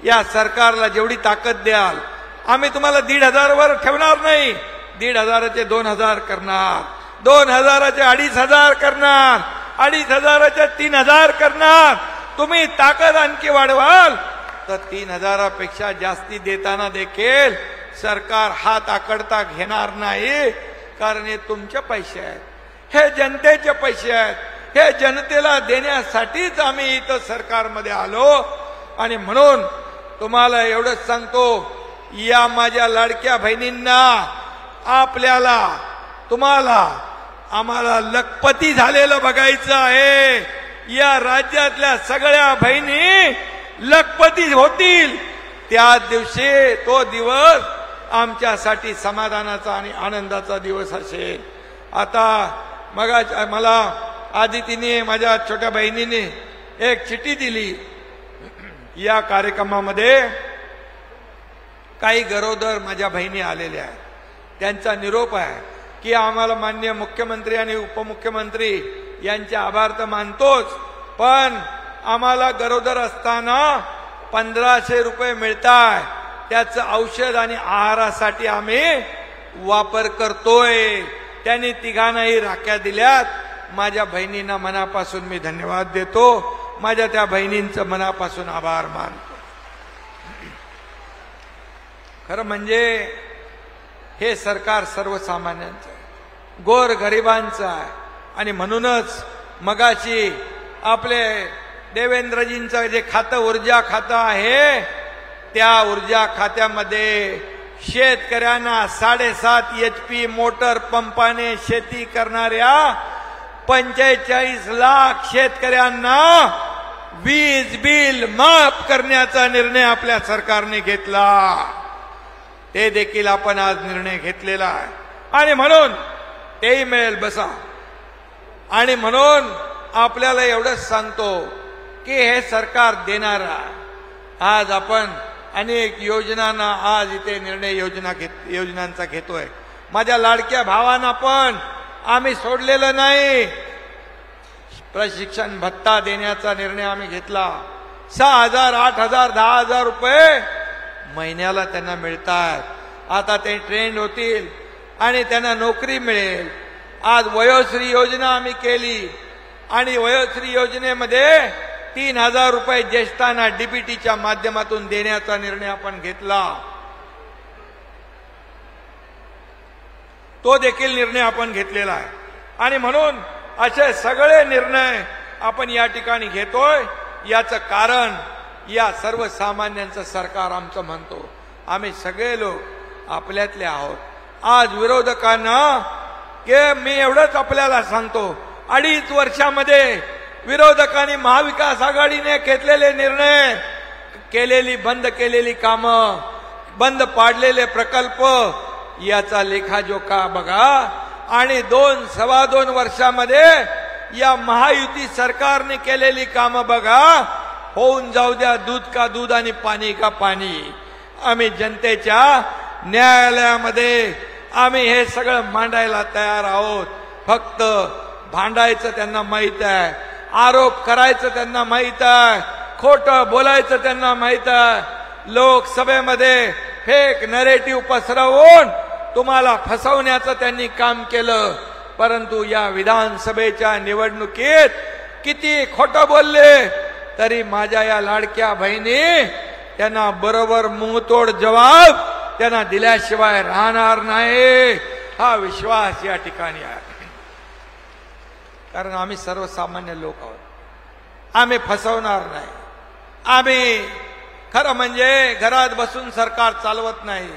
या सरकारला जेवढी ताकद द्याल, आम्ही तुम्हाला 1,500 वर ठेवणार नाही, 1,500चे 2,000 करणार, 2,000चे 2,500 करणार, 2,500चे 3,000 करणार. तुम्ही ताकद आणखी वाढवाल तर 3,000पेक्षा जास्ती देताना देखील सरकार हात आकडता घेणार नाही, कारण हे तुमचे पैसे आहेत, हे जनतेचे पैसे आहेत, हे जनतेला देण्यासाठीच आम्ही इथं सरकारमध्ये आलो. आणि म्हणून तुम्हाला एवढंच सांगतो, या माझ्या लाडक्या बहिणींना, आपल्याला, तुम्हाला, आम्हाला लखपती झालेलं बघायचं आहे. या राज्यातल्या सगळ्या बहिणी लखपती होतील, त्या दिवशी तो दिवस आमच्यासाठी समाधानाचा आणि आनंदाचा दिवस असेल. आता मला आदितीने, माझ्या छोट्या बहिणीने एक चिठ्ठी दिली. या कार्यक्रमामध्ये काही गरोदर माझ्या बहिणी आलेल्या आहेत. त्यांचा निरोप आहे की आम्हाला माननीय मुख्यमंत्री आणि उपमुख्यमंत्री यांचे आभार तर मानतोच, पण आम्हाला गरोदर असताना 1,500 रुपये मिळतात, त्याचं औषध आणि आहारासाठी आम्ही वापर करतोय. त्यांनी तिघांनाही राख्या दिल्यात. माझ्या बहिणींना मनापासून मी धन्यवाद देतो, माझ्या त्या बहिणींचं मनापासून आभार मानतो. खरं म्हणजे हे सरकार सर्वसामान्यांचं आहे, गोर गरिबांचं आहे. आणि म्हणूनच मगाशी आपले देवेंद्रजींचं जे खातं ऊर्जा खातं आहे, त्या ऊर्जा खात्यामध्ये शेतकऱ्यांना 7.5 HP मोटर पंपाने शेती करणाऱ्या 45 लाख शेतकऱ्यांना वीज बिल माफ करण्याचा निर्णय आपल्या सरकारने घेतला. ते देखील आपण आज निर्णय घेतलेला आहे. आणि म्हणून तेही मिळेल बसा. आणि म्हणून आपल्याला एवढंच सांगतो की हे सरकार देणारा, आज आपण अनेक योजनांना आज इथे निर्णय योजनांचा घेतोय. माझ्या लाडक्या भावांना पण आम्ही सोडलेलं नाही. प्रशिक्षण भत्ता देण्याचा निर्णय आम्ही घेतला. 6,000, 8,000, 10,000 रुपये महिन्याला त्यांना मिळतात. आता ते ट्रेंड होतील आणि त्यांना नोकरी मिळेल. आज वयोश्री योजना आम्ही केली आणि वयोश्री योजनेमध्ये 3,000 रुपये ज्येष्ठांना डीबीटीच्या माध्यमातून देण्याचा निर्णय आपण घेतला. तो देखील निर्णय आपण घेतलेला आहे. आणि म्हणून असे सगळे निर्णय आपण या ठिकाणी घेतोय. याचं कारण या सर्वसामान्यांचं सरकार आमचं म्हणतो. आम्ही सगळे लोक आपल्यातले आहोत. आज विरोधकांना मी एवढंच आपल्याला सांगतो, 2.5 वर्षामध्ये विरोधकांनी महाविकास आघाडीने घेतलेले निर्णय, बंद केलेली कामं, बंद पाडलेले प्रकल्प याचा लेखाजोखा बघा. आणि 2-2.25 वर्षामध्ये या महायुती सरकारने केलेली कामं बघा. होऊन जाऊ द्या दूध का दूध आणि पाणी का पाणी. आम्ही जनतेच्या न्यायालयामध्ये आम्ही हे सगळं मांडायला तयार आहोत. फक्त भांडायचं त्यांना माहित आहे, आरोप करायचं त्यांना माहित आहे, खोटं बोलायचं त्यांना माहित आहे. लोकसभेमध्ये फेक नरेटिव्ह पसरवून तुम्हाला फसवण्याचं त्यांनी काम केलं. परंतु या विधानसभेच्या निवडणुकीत किती खोटं बोलले तरी माझ्या या लाडक्या बहिणी त्यांना बरोबर मुंहतोड जवाब त्यांना दिल्याशिवाय राहणार नाही. हा विश्वास या ठिकाणी आहे. कारण आम्ही सर्वसामान्य लोक आहोत. आम्ही फसवणार नाही. आम्ही खरं म्हणजे घरात बसून सरकार चालवत नाही.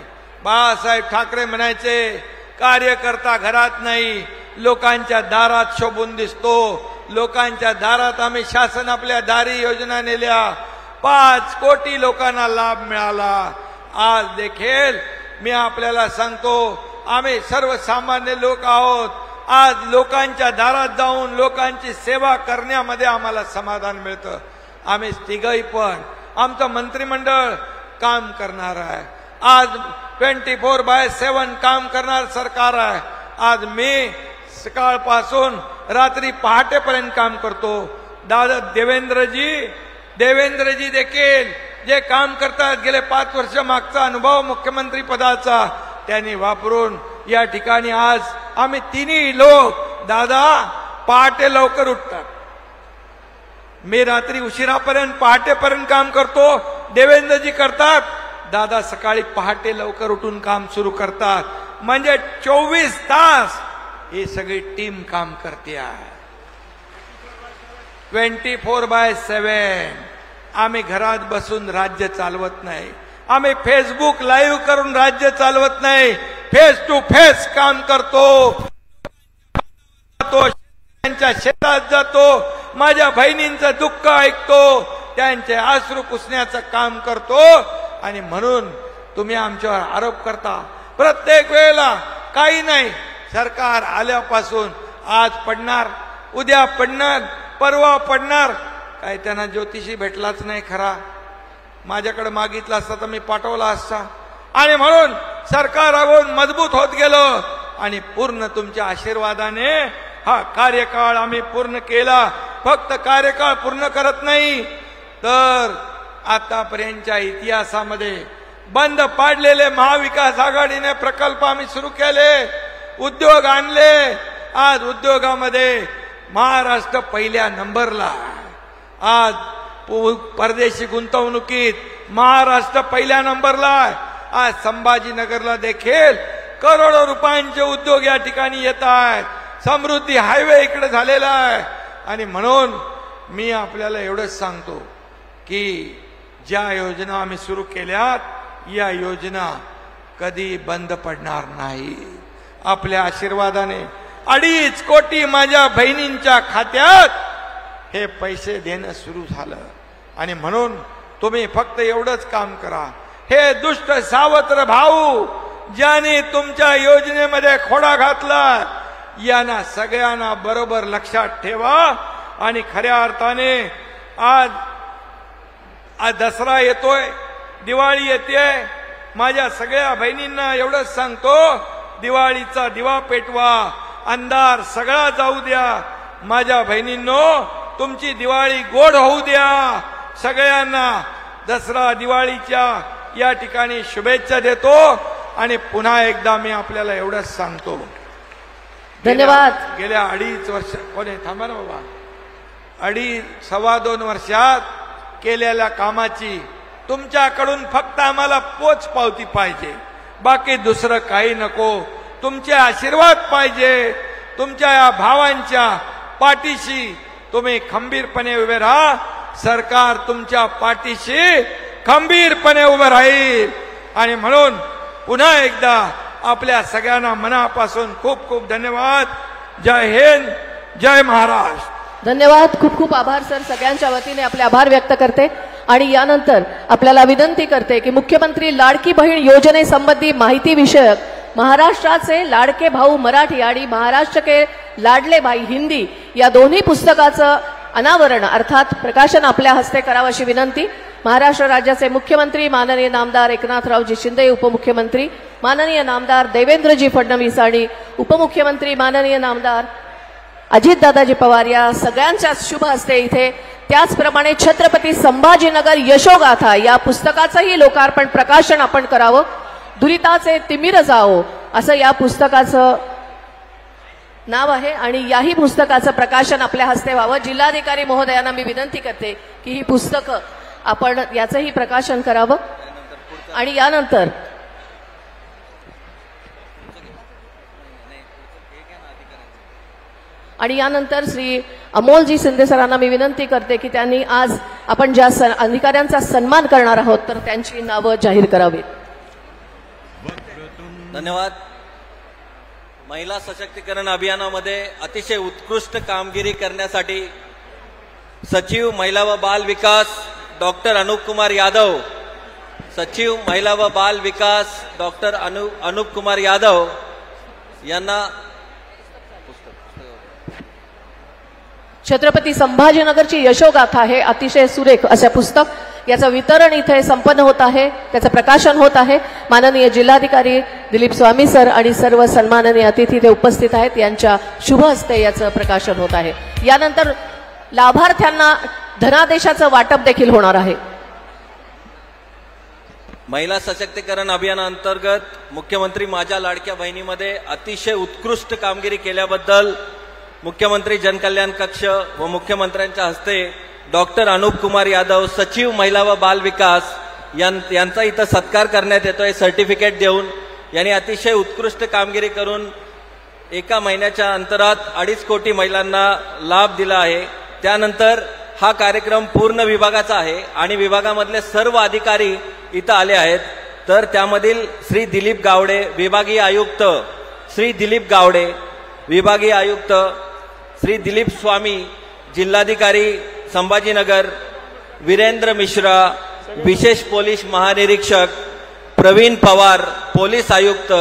बाळासाहेब ठाकरे म्हणायचे, कार्यकर्ता घरात नाही, लोकांच्या दारात शोभून दिसतो. लोकांच्या दारात आम्ही शासन आपल्या दारी योजना नेल्या. 5 कोटी लोकांना लाभ मिळाला. आज देखील मी आपल्याला सांगतो, आम्ही सर्वसामान्य लोक आहोत. आज लोकांच्या दारात जाऊन लोकांची सेवा करण्यामध्ये आम्हाला समाधान मिळतं. आम्ही तिघही पण आमचं मंत्रिमंडळ काम करणार आहे. आज 24/7 काम करणार सरकार आहे. आज मी सकाळपासून रात्री पहाटेपर्यंत काम करतो. दादा देवेंद्रजी देखील जे काम करतात गेले 5 वर्ष मागचा अनुभव मुख्यमंत्री पदाचा त्यांनी वापरून या ठिकाणी आज आम्ही तिन्ही लोक, दादा पहाटे लवकर उठतात, मी रात्री उशिरापर्यंत पहाटेपर्यंत काम करतो, देवेंद्रजी करतात, दादा सकाळी पहाटे लवकर उठून काम सुरू करतात. म्हणजे 24 तास ही सगळी टीम काम करते आहे. 24/7. आम्ही घरात बसून राज्य चालवत नाही. आम्ही फेसबुक लाईव्ह करून राज्य चालवत नाही. फेस टू फेस काम करतो. त्यांच्या शेतात जातो, माझ्या बहिणींचं दुःख ऐकतो, त्यांचे अश्रू पुसण्याचं काम करतो. आणि म्हणून तुम्ही आमच्यावर आरोप करता प्रत्येक वेळेला. काही नाही, सरकार आल्यापासून आज पडणार, उद्या पडणार, परवा पडणार. काय त्यांना ज्योतिषी भेटलाच नाही खरा. माझ्याकडे मागितला असता तर मी पाठवला असता. आणि म्हणून सरकार अजून मजबूत होत गेलो. आणि पूर्ण तुमच्या आशीर्वादाने हा कार्यकाळ आम्ही पूर्ण केला. फक्त कार्यकाळ पूर्ण करत नाही तर आतापर्यंतच्या इतिहासामध्ये बंद पाडलेले महाविकास आघाडीने प्रकल्प आम्ही सुरू केले, उद्योग आणले. आज उद्योगामध्ये महाराष्ट्र पहिल्या नंबरला. आज परदेशी गुंतवणुकीत महाराष्ट्र पहिल्या नंबरला. आज संभाजीनगरला देखील करोडो रुपयांचे उद्योग या ठिकाणी येत आहेत. समृद्धी हायवे इकडे झालेला आहे. आणि म्हणून मी आपल्याला एवढंच सांगतो की ज्या योजना आम्ही सुरू केल्यात या योजना कधी बंद पडणार नाही. आपल्या आशीर्वादाने 2.5 कोटी माझ्या बहिणींच्या खात्यात हे पैसे देणं सुरू झालं. आणि म्हणून तुम्ही फक्त एवढंच काम करा. हे दुष्ट सावत्र भाऊ ज्याने तुमच्या योजनेमध्ये खोडा घातला यांना सगळ्यांना बरोबर लक्षात ठेवा. आणि खऱ्या अर्थाने आज दसरा येतोय, दिवाळी येते. माझ्या सगळ्या बहिणींना एवढंच सांगतो, दिवाळीचा दिवा पेटवा, अंधार सगळा जाऊ द्या. माझ्या बहिणींनो, तुमची दिवाळी गोड होऊ द्या. सगळ्यांना दसरा दिवाळीच्या या ठिकाणी शुभेच्छा देतो. आणि पुन्हा एकदा मी आपल्याला एवढंच सांगतो, धन्यवाद. गेल्या 2.5 वर्ष कोणी थांबा ना बाबा, 2.5-2.25 वर्षात केलेल्या कामाची तुमच्याकडून फक्त आम्हाला पोच पावती पाहिजे, बाकी दुसरं काही नको. तुमचे आशीर्वाद पाहिजे. तुमच्या या भावांच्या पाठीशी तुम्ही खंबीरपणे उभे राहा. सरकार तुमच्या पाठीशी खंबीरपणे उभे राहील. आणि म्हणून पुन्हा एकदा आपल्या सगळ्यांना मनापासून खूप खूप धन्यवाद. जय हिंद, जय महाराष्ट्र. धन्यवाद. खूप खूप आभार सर. सगळ्यांच्या वतीने आपले आभार व्यक्त करते. आणि यानंतर आपल्याला विनंती करते की मुख्यमंत्री लाडकी बहीण योजनेसंबंधी माहिती विषयक महाराष्ट्राचे लाडके भाऊ मराठी आणि महाराष्ट्र के लाडले भाई हिंदी या दोन्ही पुस्तकाचं अनावरण अर्थात प्रकाशन आपल्या हस्ते करावं अशी विनंती महाराष्ट्र राज्याचे मुख्यमंत्री माननीय नामदार एकनाथरावजी शिंदे, उपमुख्यमंत्री माननीय नामदार देवेंद्रजी फडणवीस आणि उपमुख्यमंत्री माननीय नामदार अजितदादाजी पवार या सगळ्यांच्या शुभ हस्ते इथे. त्याचप्रमाणे छत्रपती संभाजीनगर यशोगाथा या पुस्तकाचंही लोकार्पण प्रकाशन आपण करावं. दुरिताचे तिमिर जाओ असं या पुस्तकाचं नाव आहे. आणि याही पुस्तकाचं प्रकाशन आपल्या हस्ते व्हावं. जिल्हाधिकारी महोदयांना मी विनंती करते की ही पुस्तकं आपण याचंही प्रकाशन करावं. आणि यानंतर श्री अमोलजी शिंदे सरांना मी विनंती करते की त्यांनी आज आपण ज्या अधिकाऱ्यांचा सन्मान करणार आहोत तर त्यांची नावं जाहीर करावीत. धन्यवाद. महिला सशक्तीकरण अभियानामध्ये अतिशय उत्कृष्ट कामगिरी करण्यासाठी सचिव महिला व बाल विकास डॉक्टर अनूप कुमार यादव, सचिव महिला व बाल विकास डॉक्टर अनूप कुमार यादव यांना छत्रपती संभाजीनगरची यशोगाथा हे अतिशय सुरेख असं पुस्तक याचं वितरण इथे संपन्न होत आहे. त्याचं प्रकाशन होत आहे. माननीय जिल्हाधिकारी दिलीप स्वामी सर आणि सर्व सन्माननीय अतिथी इथे उपस्थित आहेत. यांच्या शुभ हस्ते याचं प्रकाशन होत आहे. यानंतर लाभार्थ्यांना धनादेशाचं वाटप देखील होणार आहे. महिला सशक्तीकरण अभियानांतर्गत मुख्यमंत्री माझ्या लाडक्या बहिणीमध्ये अतिशय उत्कृष्ट कामगिरी केल्याबद्दल मुख्यमंत्री जनकल्याण कक्ष व मुख्यमंत्र्यांच्या हस्ते डॉक्टर अनूप कुमार यादव, सचिव महिला व बाल विकास यांचा इथं सत्कार करण्यात येतोय सर्टिफिकेट देऊन. यांनी अतिशय उत्कृष्ट कामगिरी करून एका महिन्याच्या अंतरात 2.5 कोटी महिलांना लाभ दिला आहे. त्यानंतर हा कार्यक्रम पूर्ण विभागाचा आहे आणि विभागामधले सर्व अधिकारी इथं आले आहेत. तर त्यामधील श्री दिलीप गावडे विभागीय आयुक्त, श्री दिलीप गावडे विभागीय आयुक्त, श्री दिलीप स्वामी जिल्हाधिकारी संभाजीनगर, वीरेंद्र मिश्रा विशेष पोलीस महानिरीक्षक, प्रवीण पवार पोलीस आयुक्त,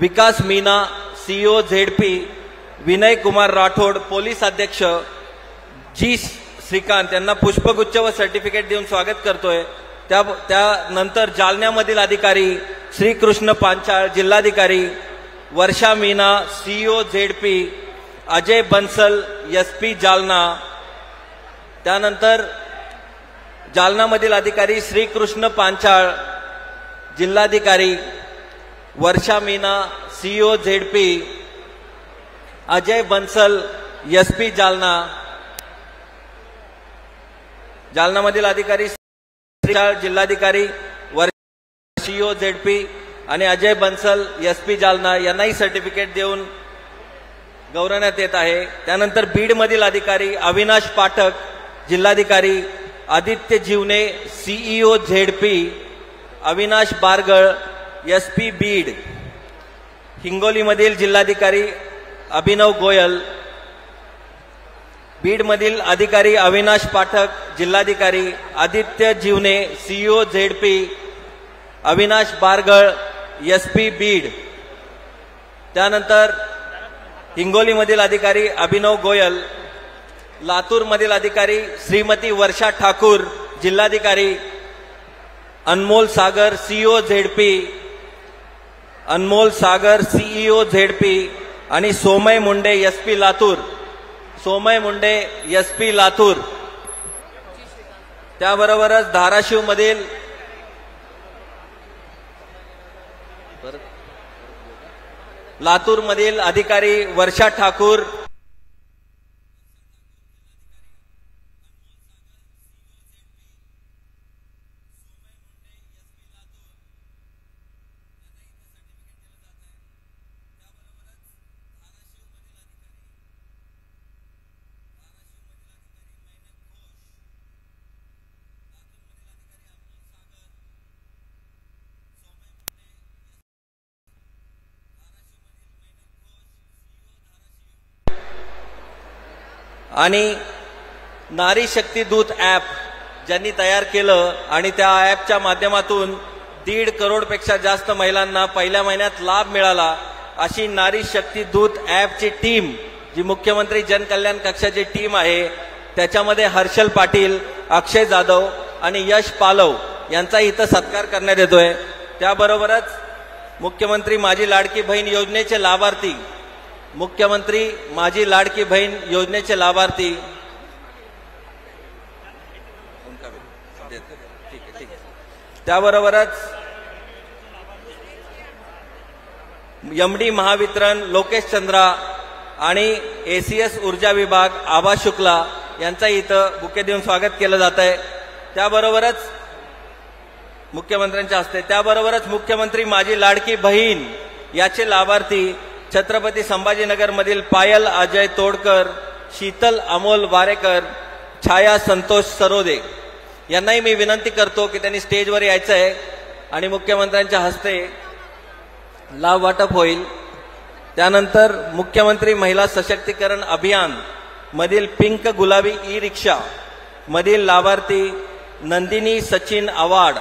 Vikas Meena CO ZP, Vinay Kumar Rathod police अध्यक्ष, जी श्रीकांत यांना पुष्पगुच्छ व सर्टिफिकेट देऊन स्वागत करतोय. त्यानंतर जालन्यामधील अधिकारी श्रीकृष्ण पांचाळ जिल्हाधिकारी, Varsha Meena CO ZP, Ajay Bansal SP Jalna. त्यानंतर जालनामधील अधिकारी श्रीकृष्ण पांचाळ जिल्हाधिकारी, Varsha Meena CO ZP, Ajay Bansal SP Jalna. जालनामधील अधिकारी जिल्हाधिकारी, वर्षा सीओ झेडपी आणि अजय बन्सल एसपी जालना यांनाही सर्टिफिकेट देऊन गौरवण्यात येत आहे. त्यानंतर बीडमधील अधिकारी अविनाश पाठक जिल्हाधिकारी, Aditya Jivane CEO ZP, Avinash Bargal SP Beed. हिंगोलीमधील जिल्हाधिकारी अभिनव गोयल, बीडमधील अधिकारी अविनाश पाठक जिल्हाधिकारी, Aditya Jivane CEO ZP, Avinash Bargal SP Beed, त्यानंतर हिंगोलीमधील अधिकारी अभिनव गोयल, लातूरमधील अधिकारी श्रीमती वर्षा ठाकूर जिल्हाधिकारी, अनमोल सागर CEO ZP, अनमोल सागर CEO ZP आणि सोमय मुंडे SP लातूर, सोमय मुंडे SP लातूर, त्याबरोबरच धाराशिव मधील लातूर मधील अधिकारी वर्षा ठाकूर, आणि नारी शक्ती दूत ॲप ज्यांनी तयार केलं आणि त्या ॲपच्या माध्यमातून 1.5 करोडपेक्षा जास्त महिलांना पहिल्या महिन्यात लाभ मिळाला, अशी नारी शक्ती दूत ॲपची टीम जी मुख्यमंत्री जनकल्याण कक्षाची टीम आहे, त्याच्यामध्ये हर्षल पाटील, अक्षय जाधव आणि यश पालव यांचा इथं सत्कार करण्यात येतोय। त्याबरोबरच मुख्यमंत्री माझी लाडकी बहीण योजनेचे लाभार्थी, मुख्यमंत्री माझी लाडकी बहीण योजनेचे लाभार्थी, त्याबरोबरच MD महावितरण लोकेश चंद्रा आणि ACS ऊर्जा विभाग आभा शुक्ला यांचा इथं बुके देऊन स्वागत केलं जात आहे। त्याबरोबरच मुख्यमंत्र्यांच्या हस्ते, त्याबरोबरच मुख्यमंत्री माझी लाडकी बहीण याचे लाभार्थी छत्रपती संभाजीनगर मधील पायल अजय तोडकर, शीतल अमोल वारेकर, छाया संतोष सरोदे यांनाही मी विनंती करतो की त्यांनी स्टेजवर यायचं आहे आणि मुख्यमंत्र्यांच्या हस्ते लाभ वाटप होईल। त्यानंतर मुख्यमंत्री महिला सशक्तीकरण अभियान मधील पिंक गुलाबी ई रिक्षा मधील लाभार्थी नंदिनी सचिन आवाड